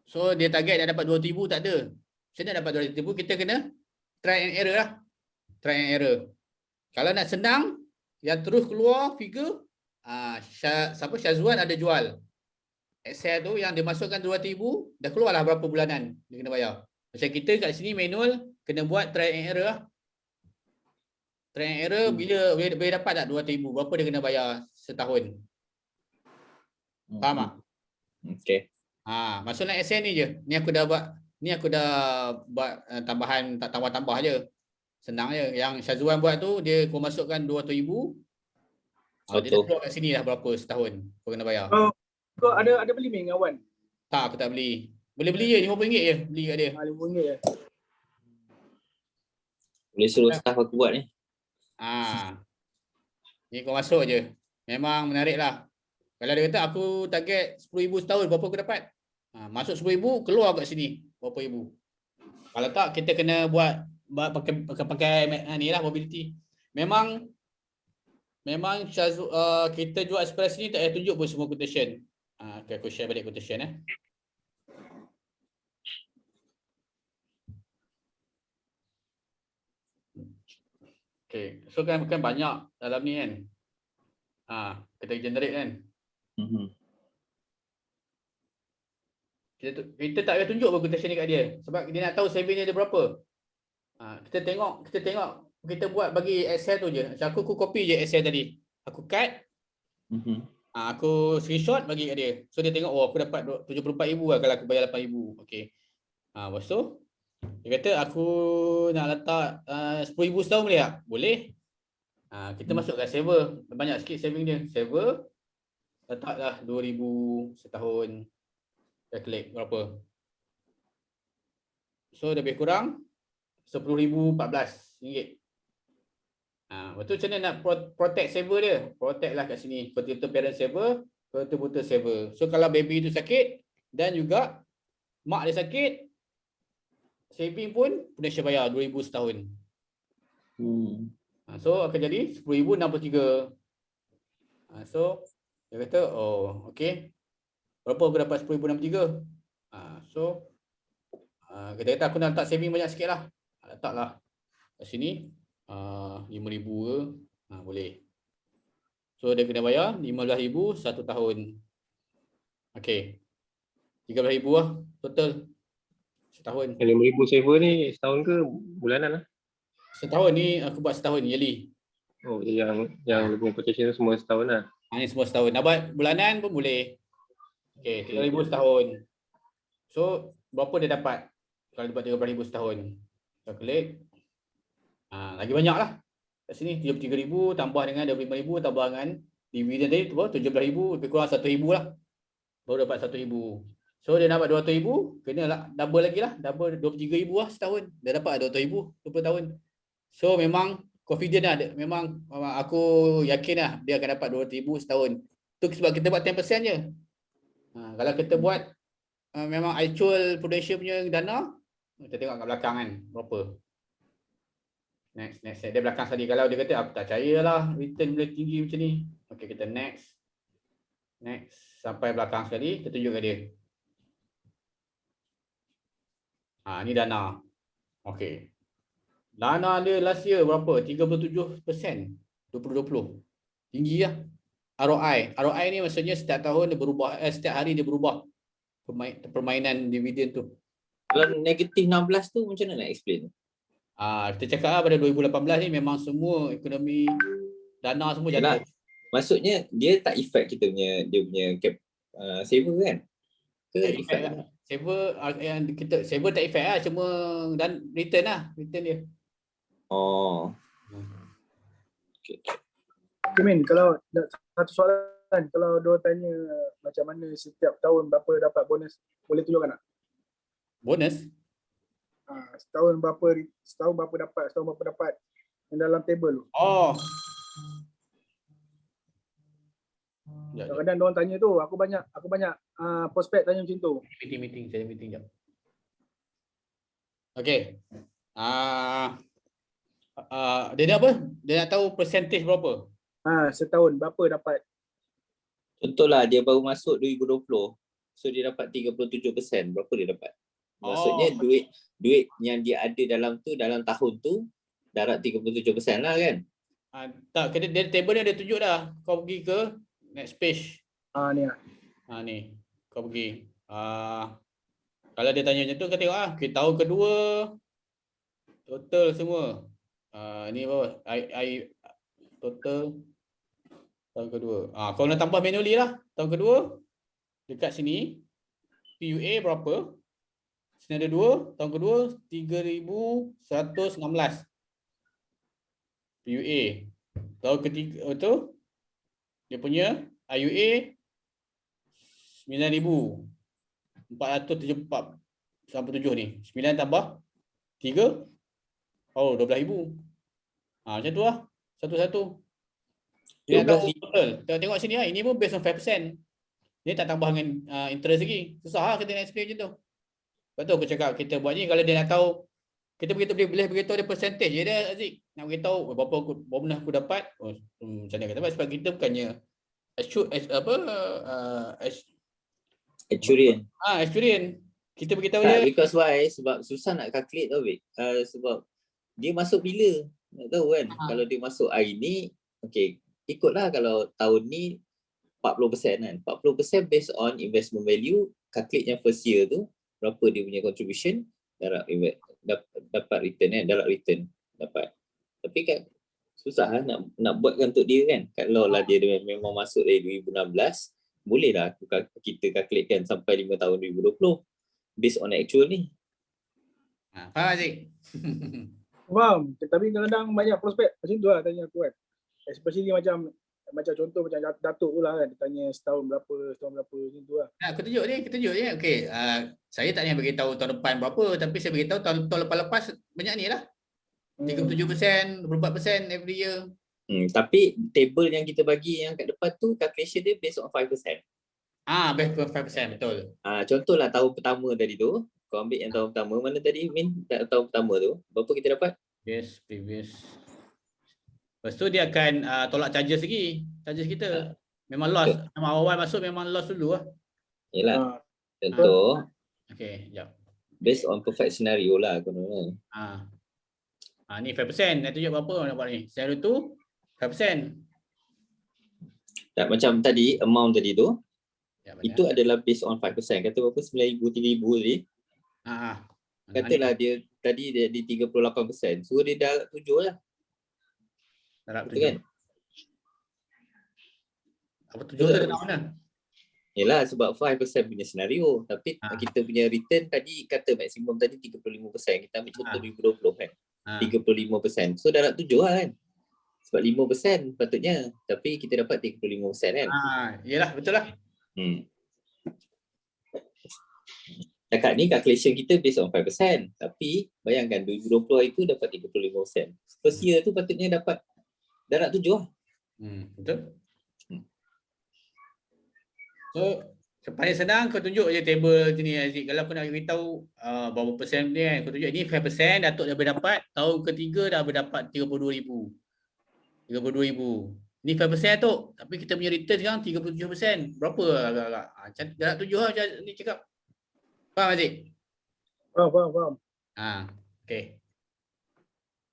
So dia target dah dapat 2,000 tak ada. Macam mana dapat 2,000? Kita kena try and error lah. Try and error. Kalau nak senang, yang terus keluar figure, Syazwan ada jual. Excel tu yang dia masukkan 2,000, dah keluarlah berapa bulanan dia kena bayar. Macam kita kat sini manual, kena buat try and error lah. Try and error, bila dapat tak 2,000, berapa dia kena bayar setahun. Faham tak? Okay. Masuk dalam Excel ni je. Ni aku dah buat tambahan, tak tambah-tambah je. Senang je. Yang Syazwan buat tu, dia kau masukkan 200,000. Dia dah keluar kat sini dah berapa setahun kau kena bayar. Kau ada beli dengan Wan? Tak, aku tak beli. Boleh beli je, RM50 je beli kat dia. RM5 je. Boleh suruh staff aku buat ni. Ni kau masuk je. Memang menarik lah. Kalau dia kata aku target RM10,000 setahun, berapa aku dapat? Masuk RM10,000, keluar kat sini berapa ribu. Kalau tak, kita kena buat pakai ni lah, mobility. Memang kita jual express ni tak payah tunjuk pun semua quotation. Okay, aku share balik quotation . Okay, so kan banyak dalam ni kan. Kita generate kan. Kita tak payah tunjuk pun quotation ni kat dia. Sebab dia nak tahu saving dia berapa. Kita tengok, kita buat bagi Excel tu je. Macam aku copy je Excel tadi. Aku cut. Aku screenshot bagi kat dia. So dia tengok, oh aku dapat RM74,000 lah kalau aku bayar RM8,000. Okay. Lepas tu, dia kata aku nak letak RM10,000 setahun boleh tak? Boleh. Kita masukkan saver. Banyak sikit saving dia. Saver. Letaklah RM2,000 setahun. Calculate berapa. So lebih kurang RM10,014. Lepas tu macam mana nak protect saver dia? Protect lah kat sini. Convertible parent saver, convertible saver. So kalau baby tu sakit dan juga mak dia sakit, saving pun Prudential bayar RM2,000 setahun. So akan jadi RM10,063. So dia kata, oh okey. Berapa aku dapat RM10,063? So kita kata aku nak letak saving banyak sikit lah. Letaklah kat sini RM5,000 ke, boleh. So dia kena bayar RM15,000 satu tahun. Okey, RM13,000 lah total setahun. RM5,000 saver ni setahun ke bulanan lah? Setahun ni aku buat setahun yearly. Oh, yang lu punya quotation tu semua setahun lah. Ini semua setahun. Nak buat bulanan pun boleh. Okey, RM3,000 setahun. So berapa dia dapat kalau dia buat RM13,000 setahun? Calculate. Lagi banyak lah. Kat sini RM33,000 tambah dengan RM25,000 tambah dengan dividen tadi tu RM17,000 lebih kurang RM1,000 lah. Baru dapat RM1,000. So dia dapat RM200,000, kena lah double lagi lah. Double RM23,000 lah setahun. Dia dapat RM200,000 20 tahun. So memang confident lah. Memang aku yakin lah dia akan dapat RM200,000 setahun. Tu sebab kita buat 10% je. Kalau kita buat memang actual Prudential punya dana, kita tengok kat belakang kan berapa. Next. Dia belakang tadi. Kalau dia kata aku tak percaya lah return boleh tinggi macam ni. Okey, kita next. Sampai belakang sekali, kita tunjuk kat dia. Ni dana. Okey. Dana dia last year berapa? 37% 2020. Tinggi lah. ROI ni maksudnya setiap tahun dia berubah, setiap hari dia berubah permainan dividen tu. Kalau negatif 16 tu macam mana nak explain? Kita cakap lah pada 2018 ni memang semua ekonomi dana semua jatuh. Maksudnya dia tak effect dia punya cap saver kan? Ke effect lah? Saver tak effect lah, cuma dan return dia. Okay, Min, kalau satu soalan, kalau dia tanya macam mana setiap tahun berapa dapat bonus, boleh tunjukkan tak? Bonus? Setahun berapa dapat yang dalam table tu. Kadang-kadang diorang tanya tu, aku banyak prospek tanya macam tu. Meeting jap. Okey. Dia nak apa? Dia nak tahu percentage berapa? Setahun berapa dapat. Contohlah dia baru masuk 2020. So dia dapat 37%. Berapa dia dapat? Maksudnya duit yang dia ada dalam tahun tu darab 37% lah kan? Tak, dia table ni ada tunjuk dah. Kau pergi ke next page. Ni lah. Ni. Kau pergi. Kalau dia tanya macam tu, kau tengok lah. Tahun kedua total semua. Ni apa? Total tahun kedua. Kau nak tambah manually lah. Tahun kedua dekat sini PUA berapa? Senario 2 tahun kedua 3,116 PUA. Tahun ketiga tu dia punya IUA 9,000. 497 ni. 9 tambah 3. Oh, 12,000. Macam tu lah. Satu-satu. Dia nak tahu 12,000. total. Tengok sini lah. Ini pun based on 5%. Dia tak tambah dengan interest lagi. Susah lah kita nak explain macam tu. Lepas tu aku cakap kita buat ni kalau dia nak tahu, kita boleh beritahu dia percentage je dia, Aziz. Nak beritahu berapa bonus aku dapat. Macam mana kata sebab kita bukannya Actuarian. actuarian. Kita beritahu Tak, dia. because why? Sebab susah nak calculate tau, Vic. Sebab dia masuk bila? Nak tahu kan? Kalau dia masuk hari ni, okay, ikutlah kalau tahun ni 40% kan. 40% based on investment value, calculate yang first year tu, berapa dia punya contribution, dapat return kan, dapat return. Dapat. Tapi kan, susah lah nak buatkan untuk dia kan. Kalau lah dia memang masuk dari 2016, bolehlah kita calculatekan sampai 5 tahun 2020 based on actual ni. Faham Aziz? Faham. Tapi kadang-kadang banyak prospek macam tu lah tanya aku kan. Especially macam contoh macam Datuk tu lah kan. Dia tanya setahun berapa macam tu lah. Aku tunjuk ni. Okey, saya tak nak bagi tahu tahun depan berapa, tapi saya bagi tahu tahun lepas banyak ni lah. 37%, 24% every year. Tapi table yang kita bagi yang kat depan tu calculation dia based on 5%. Based on 5%, betul. Contohlah tahun pertama tadi tu, kau ambil yang tahun pertama, mana tadi Min? Tahun pertama tu, berapa kita dapat? Yes, previous. Lepas tu dia akan tolak charges lagi. Charges kita. Memang loss. Awal masuk memang loss dulu lah. Yelah. Contoh. Okay, sekejap. Based on perfect scenario lah. Ni 5%. Nak tunjuk berapa nak buat ni. Scenario tu 5%. Tak, macam tadi, amount tadi tu. Ya, itu adalah based on 5%. Kata berapa? 9,000, 3,000 tadi. Katalah dia tadi dia di 38%. So dia dah 7 lah. Darab betul kan? Apa 7 tu dekat mana? Yelah sebab 5% punya senario. Tapi kita punya return tadi kata maksimum tadi 35%. Kita ambil contoh 2020 kan. 35%. So darat 7 lah kan. Sebab 5% patutnya. Tapi kita dapat 35% kan. Yelah betul lah. Dekat ni calculation kita based on 5%. Tapi bayangkan 2020 itu dapat 35%. First year tu patutnya dapat darat 7 lah. Betul. So paling senang kau tunjuk je table ni Aziz. Kalau aku nak beritahu berapa persen ni kan, kau tunjuk ni 5% Datuk dah berdapat, tahun ketiga dah berdapat 32,000. 32,000. Ni 5% tu, tapi kita punya return sekarang 37%. Berapa agak-agak? Darat 7 lah macam ni cakap. Faham Aziz? Faham. Okay.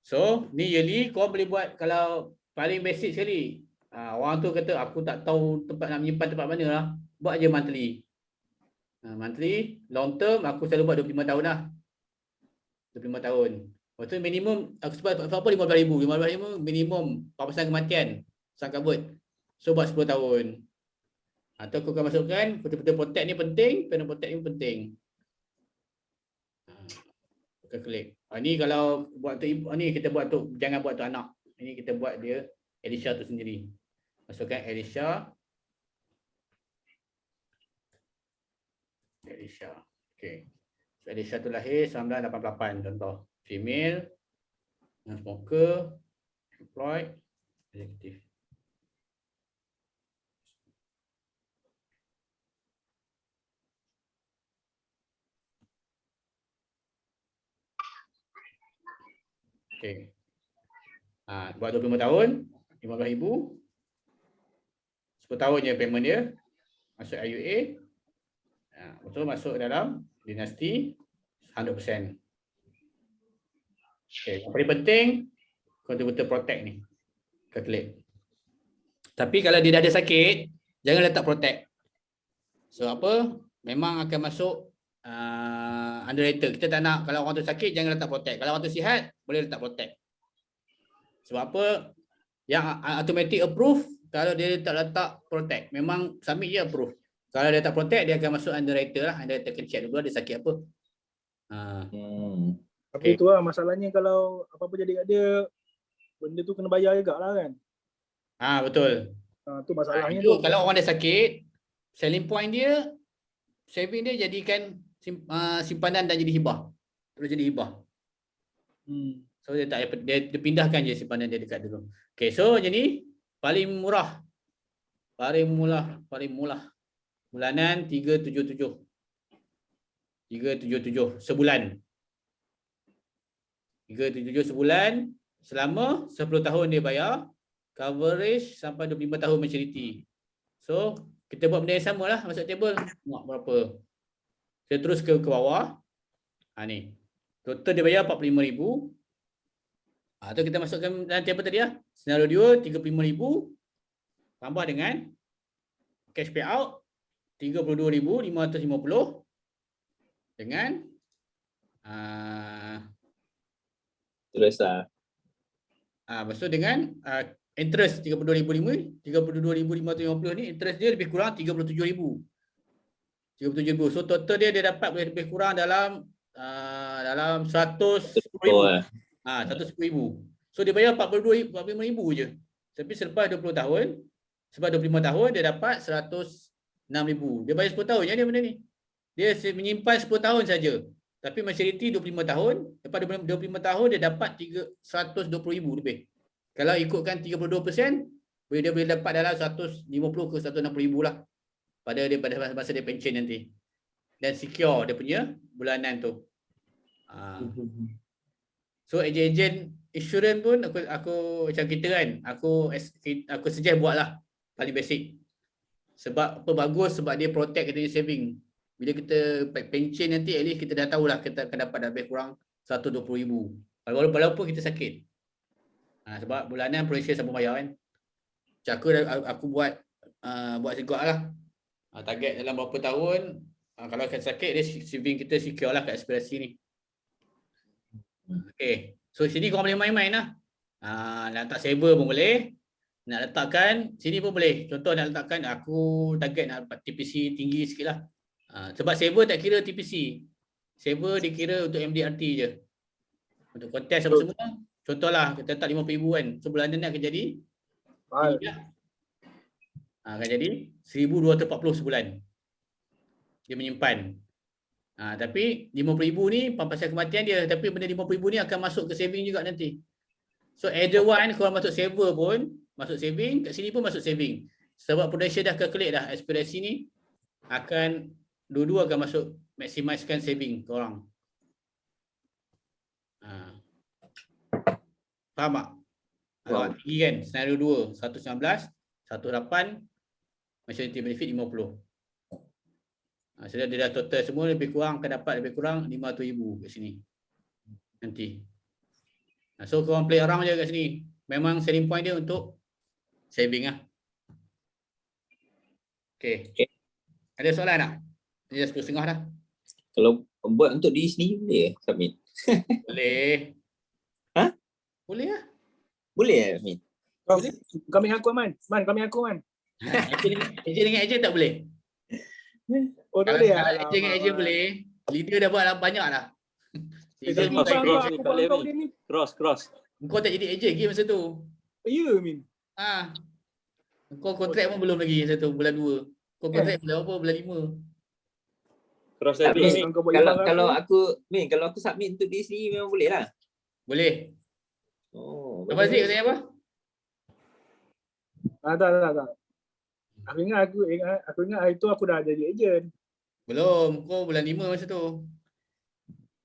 So ni yearly kau boleh buat kalau paling basic sekali. Orang tu kata aku tak tahu tempat nak menyimpan tempat mana lah. Buat je monthly. Monthly, long term aku selalu buat 25 tahun lah. 25 tahun. Lepas tu minimum, aku sebab apa 15,000. 15,000 minimum 4% kematian. Sang kabut. So buat 10 tahun. Atau aku akan masukkan, betul-betul protect ni penting, penal protect ni penting. Kita klik. Ni kalau buat untuk ibu, ni kita buat untuk, jangan buat untuk anak. Ini kita buat dia, Elisha tu sendiri. Masukkan Elisha. Okay. So Elisha tu lahir 1988 contoh. Female, non-smoker, employed, executive. Okay. Buat 25 tahun, 15,000. 10 tahun je payment dia. Masuk IUA. Betul masuk dalam dinasti 100%. Okay, yang paling penting betul-betul protect ni. Calculate. Tapi kalau dia dah ada sakit, jangan letak protect. So apa? Memang akan masuk underrated. Kita tak nak kalau orang tu sakit jangan letak protect. Kalau orang tu sihat boleh letak protect. Sebab apa? Yang automatic approve kalau dia tak letak protect. Memang submit je approve. Kalau dia tak protect dia akan masuk underrated lah. Underrated akan check dulu dia sakit apa. Tapi itu lah masalahnya kalau apa-apa jadi kat dia, benda tu kena bayar juga lah kan. Betul. Tu masalahnya itu. Kalau orang dah sakit, selling point dia saving dia jadikan simpanan dan jadi hibah. Terus jadi hibah. So dia tak dia pindahkan je simpanan dia dekat dulu. Okay, so jadi paling murah. Paling murah. Bulanan 377. 377 sebulan. 377 sebulan selama 10 tahun dia bayar. Coverage sampai 25 tahun maturity. So kita buat benda yang sama lah, masuk table. Tengok berapa. Kita terus ke bawah. Ni. Total dia bayar 45,000. Tu kita masukkan dalam table tadi lah. Senario 2, 35,000. Tambah dengan cash payout 32,550. Dengan Terus lah. lepas tu dengan interest 32,550 ni, interest dia lebih kurang 37,000. 37,000. So total dia dapat boleh lebih kurang dalam 110,000. 110,000. So dia bayar 45,000 je. Tapi selepas 20 tahun, sebab 25 tahun dia dapat 106,000. Dia bayar 10 tahun je dia benda ni. Dia menyimpan 10 tahun saja. Tapi maturity 25 tahun, lepas 25 tahun dia dapat 120,000 lebih. Kalau ikutkan 32%, dia boleh dapat dalam 150 ke 160,000 lah. Pada masa dia pension nanti. Dan secure dia punya bulanan tu. So ejen-ejen insurans pun aku macam kita kan, aku suggest buatlah paling basic. Sebab apa bagus, sebab dia protect kita punya saving. Bila kita pension nanti, at least kita dah tahulah kita akan dapat lebih kurang 120,000. Walaupun kita sakit. Sebab bulanan pressure sama bayar kan. Macam aku buat juga lah. Target dalam berapa tahun, kalau kita sakit, dia saving kita secure lah kat aspirasi ni. Okay. So sini korang boleh main-main lah. Nak letak saver pun boleh. Nak letakkan, sini pun boleh. Contoh nak letakkan, aku target nak dapat TPC tinggi sikit lah. Sebab saver tak kira TPC. Saver dikira untuk MDRT je. Untuk kontes apa semua. Contohlah kita letak 50,000 kan. So bulanan ni akan jadi akan jadi 1,240 sebulan. Dia menyimpan. Tapi 50,000 ni pasal kematian dia. Tapi benda 50,000 ni akan masuk ke saving juga nanti. So either one korang masuk saver pun, masuk saving, kat sini pun masuk saving. Sebab Prudential dah calculate dah aspirasi ni akan dua-dua akan masuk maximiskan saving korang. Faham tak? Wow. Tinggi kan? Senario 2, 119, 18, maturity benefit 50. So dia dah total semua lebih kurang akan dapat lebih kurang 500,000 kat sini. Nanti. So korang play around je kat sini. Memang selling point dia untuk saving lah. Okay. Ada soalan tak? Dia dah 10.30 dah. Kalau buat untuk diri sendiri boleh submit? Boleh. Boleh lah. Boleh submit? Kami aku Man, kami aku Man. Ejen dengan ejen tak boleh? Oh tak boleh lah. Kalau ejen dengan ejen boleh. Leader dah buat banyak dah. Cross. Kau tak jadi ejen lagi masa tu. Ya Min. Kau kontrak pun belum lagi masa tu, bulan 2. Kau kontrak bulan apa? Bulan 5. Cross kalau aku submit untuk diri sendiri memang boleh lah. Boleh. Oh. Apa Zik katanya apa? Tak. Aku ingat hari tu aku dah jadi ejen. Belum, kau bulan 5 masa tu.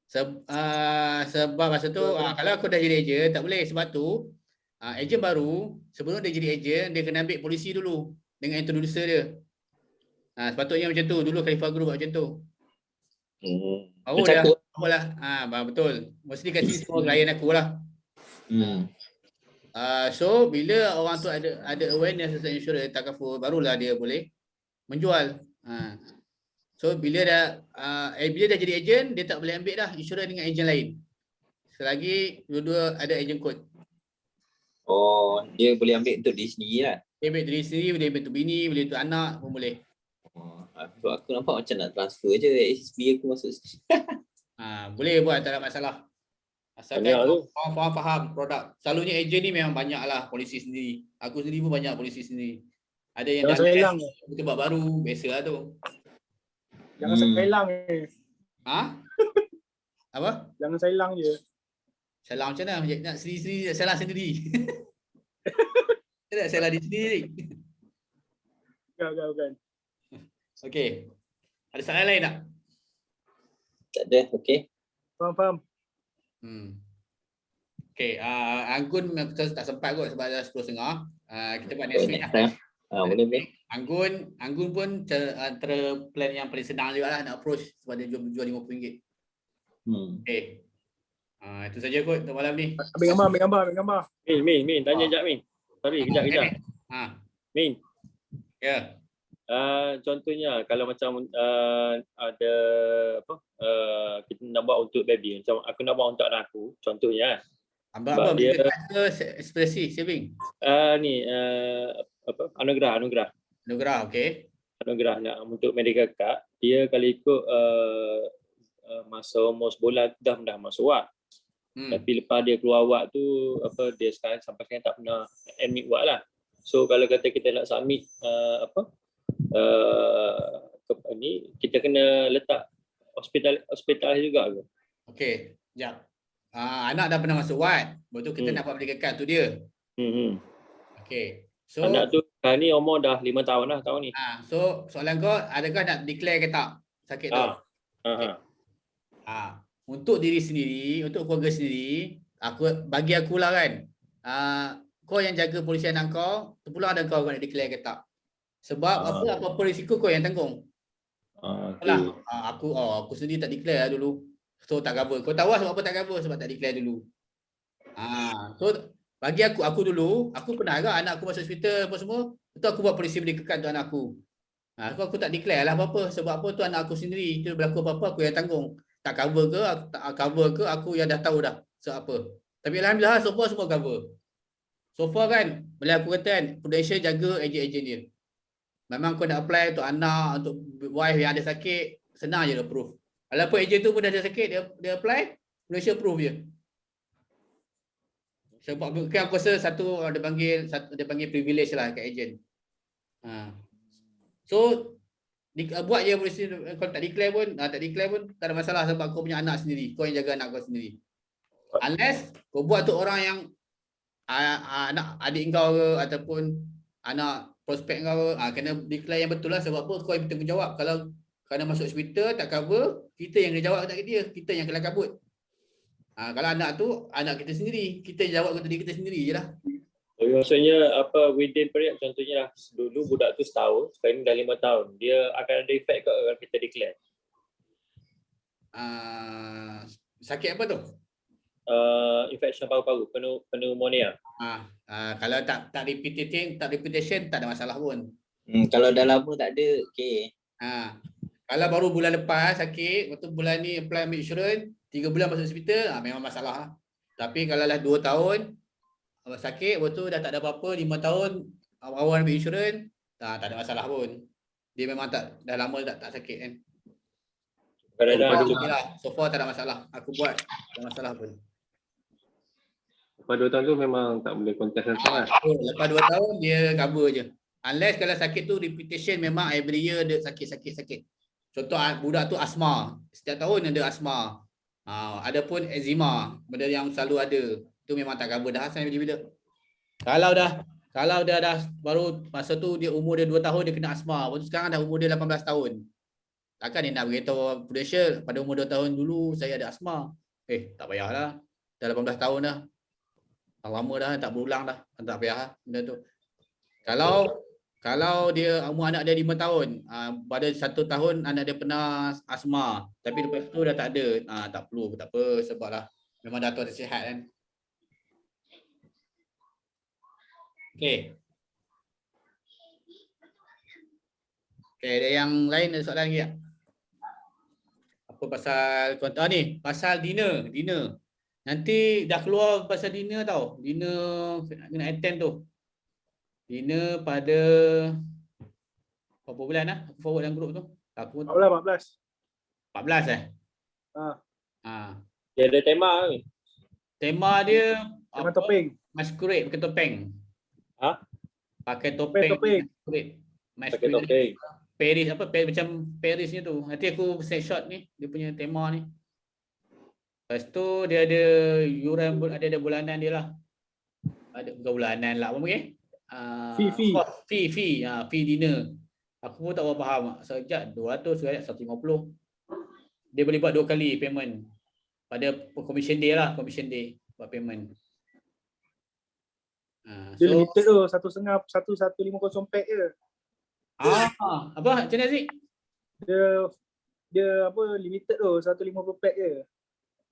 Sebab masa tu kalau aku dah jadi ejen tak boleh, sebab tu ejen baru sebelum dia jadi ejen dia kena ambil polisi dulu dengan introducer dia. Sepatutnya macam tu. Dulu Khalifah Group buat macam tu. Baru dah lah. Betul. Mesti kasih semua klien aku lah. So bila orang tu ada awareness tentang insurans takaful, barulah dia boleh menjual. So bila dah jadi ejen, dia tak boleh ambil dah insurans dengan ejen lain. Selagi dua-dua ada ejen code. Oh, dia boleh ambil untuk diri sendiri lah. Dia ambil diri sendiri, boleh ambil untuk bini, boleh untuk anak pun boleh. Aku nampak macam nak transfer je SSB aku masuk sini. Boleh buat, tak ada masalah. Asalkan orang faham produk. Selalunya ejen ni memang banyak lah polisi sendiri. Aku sendiri pun banyak polisi sendiri. Ada yang dah kita buat baru, biasa lah tu. Jangan sailang je. Ha? Apa? Jangan sailang je. Salah macam mana? Nak sendiri-sendiri, nak salah sendiri. Nak salah diri sendiri. Bukan. Okey. Ada soalan lain tak? Tak ada. Okey. Faham. Okey, Anggun kita tak sempat kot sebab dah 10.30. Kita buat next week lah. Boleh. Anggun pun antara plan yang paling senang juga lah nak approach sebab dia jual RM50. Okey. Itu saja kot untuk malam ni. Ambil gambar. Min, tanya sekejap Min. Sorry, kejap. Min. Ya. Contohnya kalau macam ada apa kita nak buat untuk baby, macam aku nak buat untuk anak aku contohnya. Ambil apa? Dia ekspresi saving. Anugerah, okey. anugerah nak untuk medical card. Dia kalau ikut masa umur sebulan dah masuk wad. Tapi lepas dia keluar wad tu dia sekarang sampai sekarang tak pernah admit wad lah. So kalau kata kita nak submit ni kita kena letak hospital juga ke? Okey, sekejap. Anak dah pernah masuk wad. Betul kita nak buat medical card tu dia. Okey. So anak tu sekarang ni umur dah 5 tahun lah tahun ni. So soalan kau adakah nak declare ke tak sakit tu? Untuk diri sendiri, untuk keluarga sendiri, bagi akulah kan. Kau yang jaga polisi anak kau, terpulang ada kau nak declare ke tak. Sebab apa risiko kau yang tanggung. Okay. Aku sendiri tak declare dulu. So tak cover. Kau tahu sebab apa tak cover? Sebab tak declare dulu. So bagi aku dulu, aku pernah agak anak aku masuk hospital apa semua, betul aku buat polisi medical card untuk anak aku. Aku tak declare lah apa-apa. Sebab apa tu anak aku sendiri. Dia berlaku apa-apa aku yang tanggung. Tak cover ke, tak cover ke, aku yang dah tahu dah sebab apa. Tapi alhamdulillah so far semua cover. So far kan, bila aku kata kan, Prudential jaga ejen-ejen dia. Memang kau nak apply untuk anak, untuk wife yang ada sakit, senang je approve. Walaupun ejen tu pun dah ada sakit, dia apply, Prudential approve je. Sebab mungkin aku rasa dia panggil privilege lah kat ejen. So buat je polisi, kalau tak declare pun tak ada masalah sebab kau punya anak sendiri, kau yang jaga anak kau sendiri. Unless kau buat tu orang yang anak adik kau ke ataupun anak prospek kau ke, kena declare yang betul lah. Sebab apa? Kau yang bertanggungjawab. Kalau kena masuk hospital tak cover, kita yang kena jawab tak dia, kita yang kena kabut. Kalau anak tu anak kita sendiri, kita jawab untuk diri kita sendiri je lah. Jadi maksudnya within period, contohnya lah dulu budak tu setahun, sekarang ni dah 5 tahun, dia akan ada efek ke kalau kita declare? Sakit apa tu? Infection paru-paru, pneumonia. Kalau tak repetition tak ada masalah pun. Kalau dah lama tak ada, okey. Kalau baru bulan lepas sakit, waktu bulan ni apply insurance, 3 bulan masuk hospital, memang masalah lah. Tapi kalau dah 2 tahun sakit, waktu dah tak ada apa-apa, 5 tahun awal ambil insurans, tak ada masalah pun. Dia memang dah lama tak sakit kan. So far tak ada masalah. Aku buat tak ada masalah pun. Lepas 2 tahun tu memang tak boleh contest sangat. Lepas 2 tahun dia cover je. Unless kalau sakit tu repetition, memang every year dia sakit. Contoh budak tu asma, setiap tahun ada asma. Ada pun eczema, benda yang selalu ada. Itu memang tak cover dah sampai bila. Kalau dia dah baru masa tu dia umur dia 2 tahun dia kena asma. Waktu sekarang dah umur dia 18 tahun. Takkan dia nak beritahu Prudential pada umur 2 tahun dulu saya ada asma. Tak payahlah. Dah 18 tahun dah. Dah lama dah tak berulang dah. Tak payah lah benda tu. Kalau dia umur anak dia 5 tahun, pada 1 tahun anak dia pernah asma, tapi lepas tu dah tak ada, tak perlu, tak apa sebablah memang dah tahu dia sihat kan. Okey, ada yang lain ada soalan lagi tak? Apa pasal kontak ni? Pasal dinner. Nanti dah keluar pasal dinner tau. Dinner kena attend tu. Dinner pada berapa bulan lah? Aku forward dalam grup tu. Aku 14. 14 Dia ada tema ni. Tema dia Tema topeng. Masquerade pakai topeng. Pakai topeng. Topeng. Masquerade. Pakai topeng. Paris macam Paris ni tu. Nanti aku snapshot ni dia punya tema ni. Lepas tu dia ada yuran ada bulanan dia lah. Ada bukan bulanan lah apa panggil? Fee. Fee dinner. Aku pun tak berapa faham. Sejak 200 sekejap 150. Dia boleh buat 2 kali payment. Pada commission day lah, commission day buat payment. Dia limited tu 1,5 pack je. Apa? Macam mana Zik? Dia apa limited tu 150 pack je.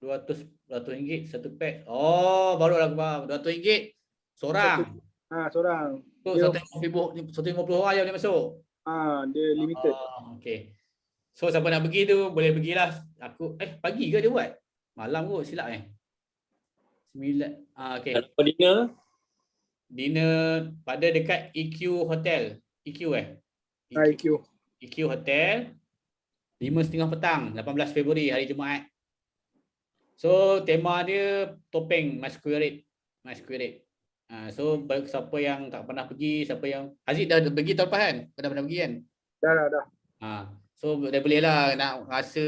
RM200 satu pack. Oh, barulah aku faham. RM200 seorang. Seorang. Tu Dia- 150 orang je boleh masuk. Dia limited. Okay. So siapa nak pergi tu boleh pergilah. Aku pagi ke dia buat? Malam kot silap 9. Okay. Apa dinner? Dinner pada dekat EQ Hotel. EQ EQ Hotel 5.30 petang 18 Februari hari Jumaat. So tema dia topeng masquerade. So siapa yang tak pernah pergi, siapa yang Aziz dah pergi tahun lepas kan? Pernah pergi kan? Dah. So dah boleh lah nak rasa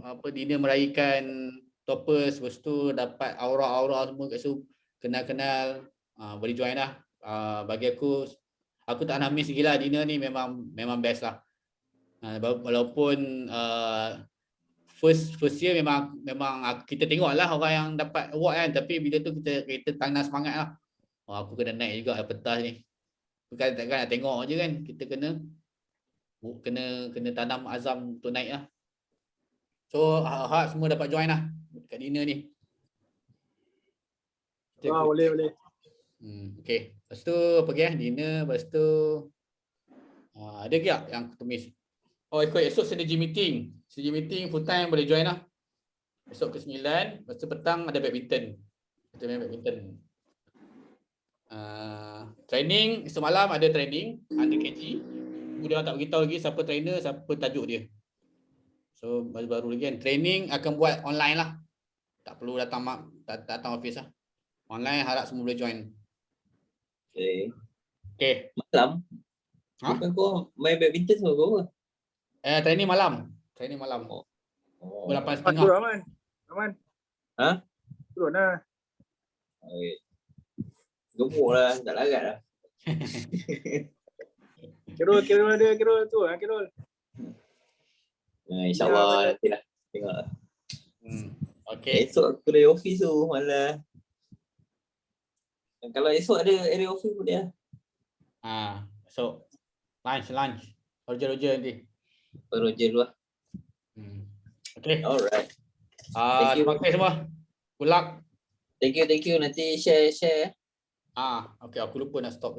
apa dinner meraihkan Topaz, lepas tu dapat aura-aura semua kat situ, kenal-kenal, boleh join lah. Bagi aku tak nak miss lagi lah dinner ni, memang best lah. Walaupun first year memang kita tengok lah orang yang dapat award kan, tapi bila tu kita tanam semangat lah. Aku kena naik juga pentas ni. Bukan takkan nak tengok je kan, kita kena tanam azam untuk naik lah. So harap semua dapat join lah kat dinner ni. Boleh. Okay. Lepas tu pergi dinner, lepas tu ada ke yang aku tumis? Esok synergy meeting full time boleh join lah. Esok ke 9, lepas tu petang ada badminton. Kita main badminton. Training, esok malam ada training 100 kg. Dia tak beritahu lagi siapa trainer, siapa tajuk dia. So baru-baru lagi kan. Training akan buat online lah. Tak perlu datang office lah. Online harap semua boleh join. Okay. Malam? Bukan kau main badminton semua kau apa? Training malam. Oh. 8.30. Turun Aman. Ha? Turun lah. Okay. Gemuk lah, tak larat lah. Kirol tu. Kirol. InsyaAllah nanti lah. Tengok lah. Okay. Esok aku dari office tu malah. Kalau esok ada area office pun dia. So lunch. Roger nanti. Roger dulu lah. Okay. Alright. Terima kasih semua. Good luck. Thank you. Nanti share. Okay, aku lupa nak stop.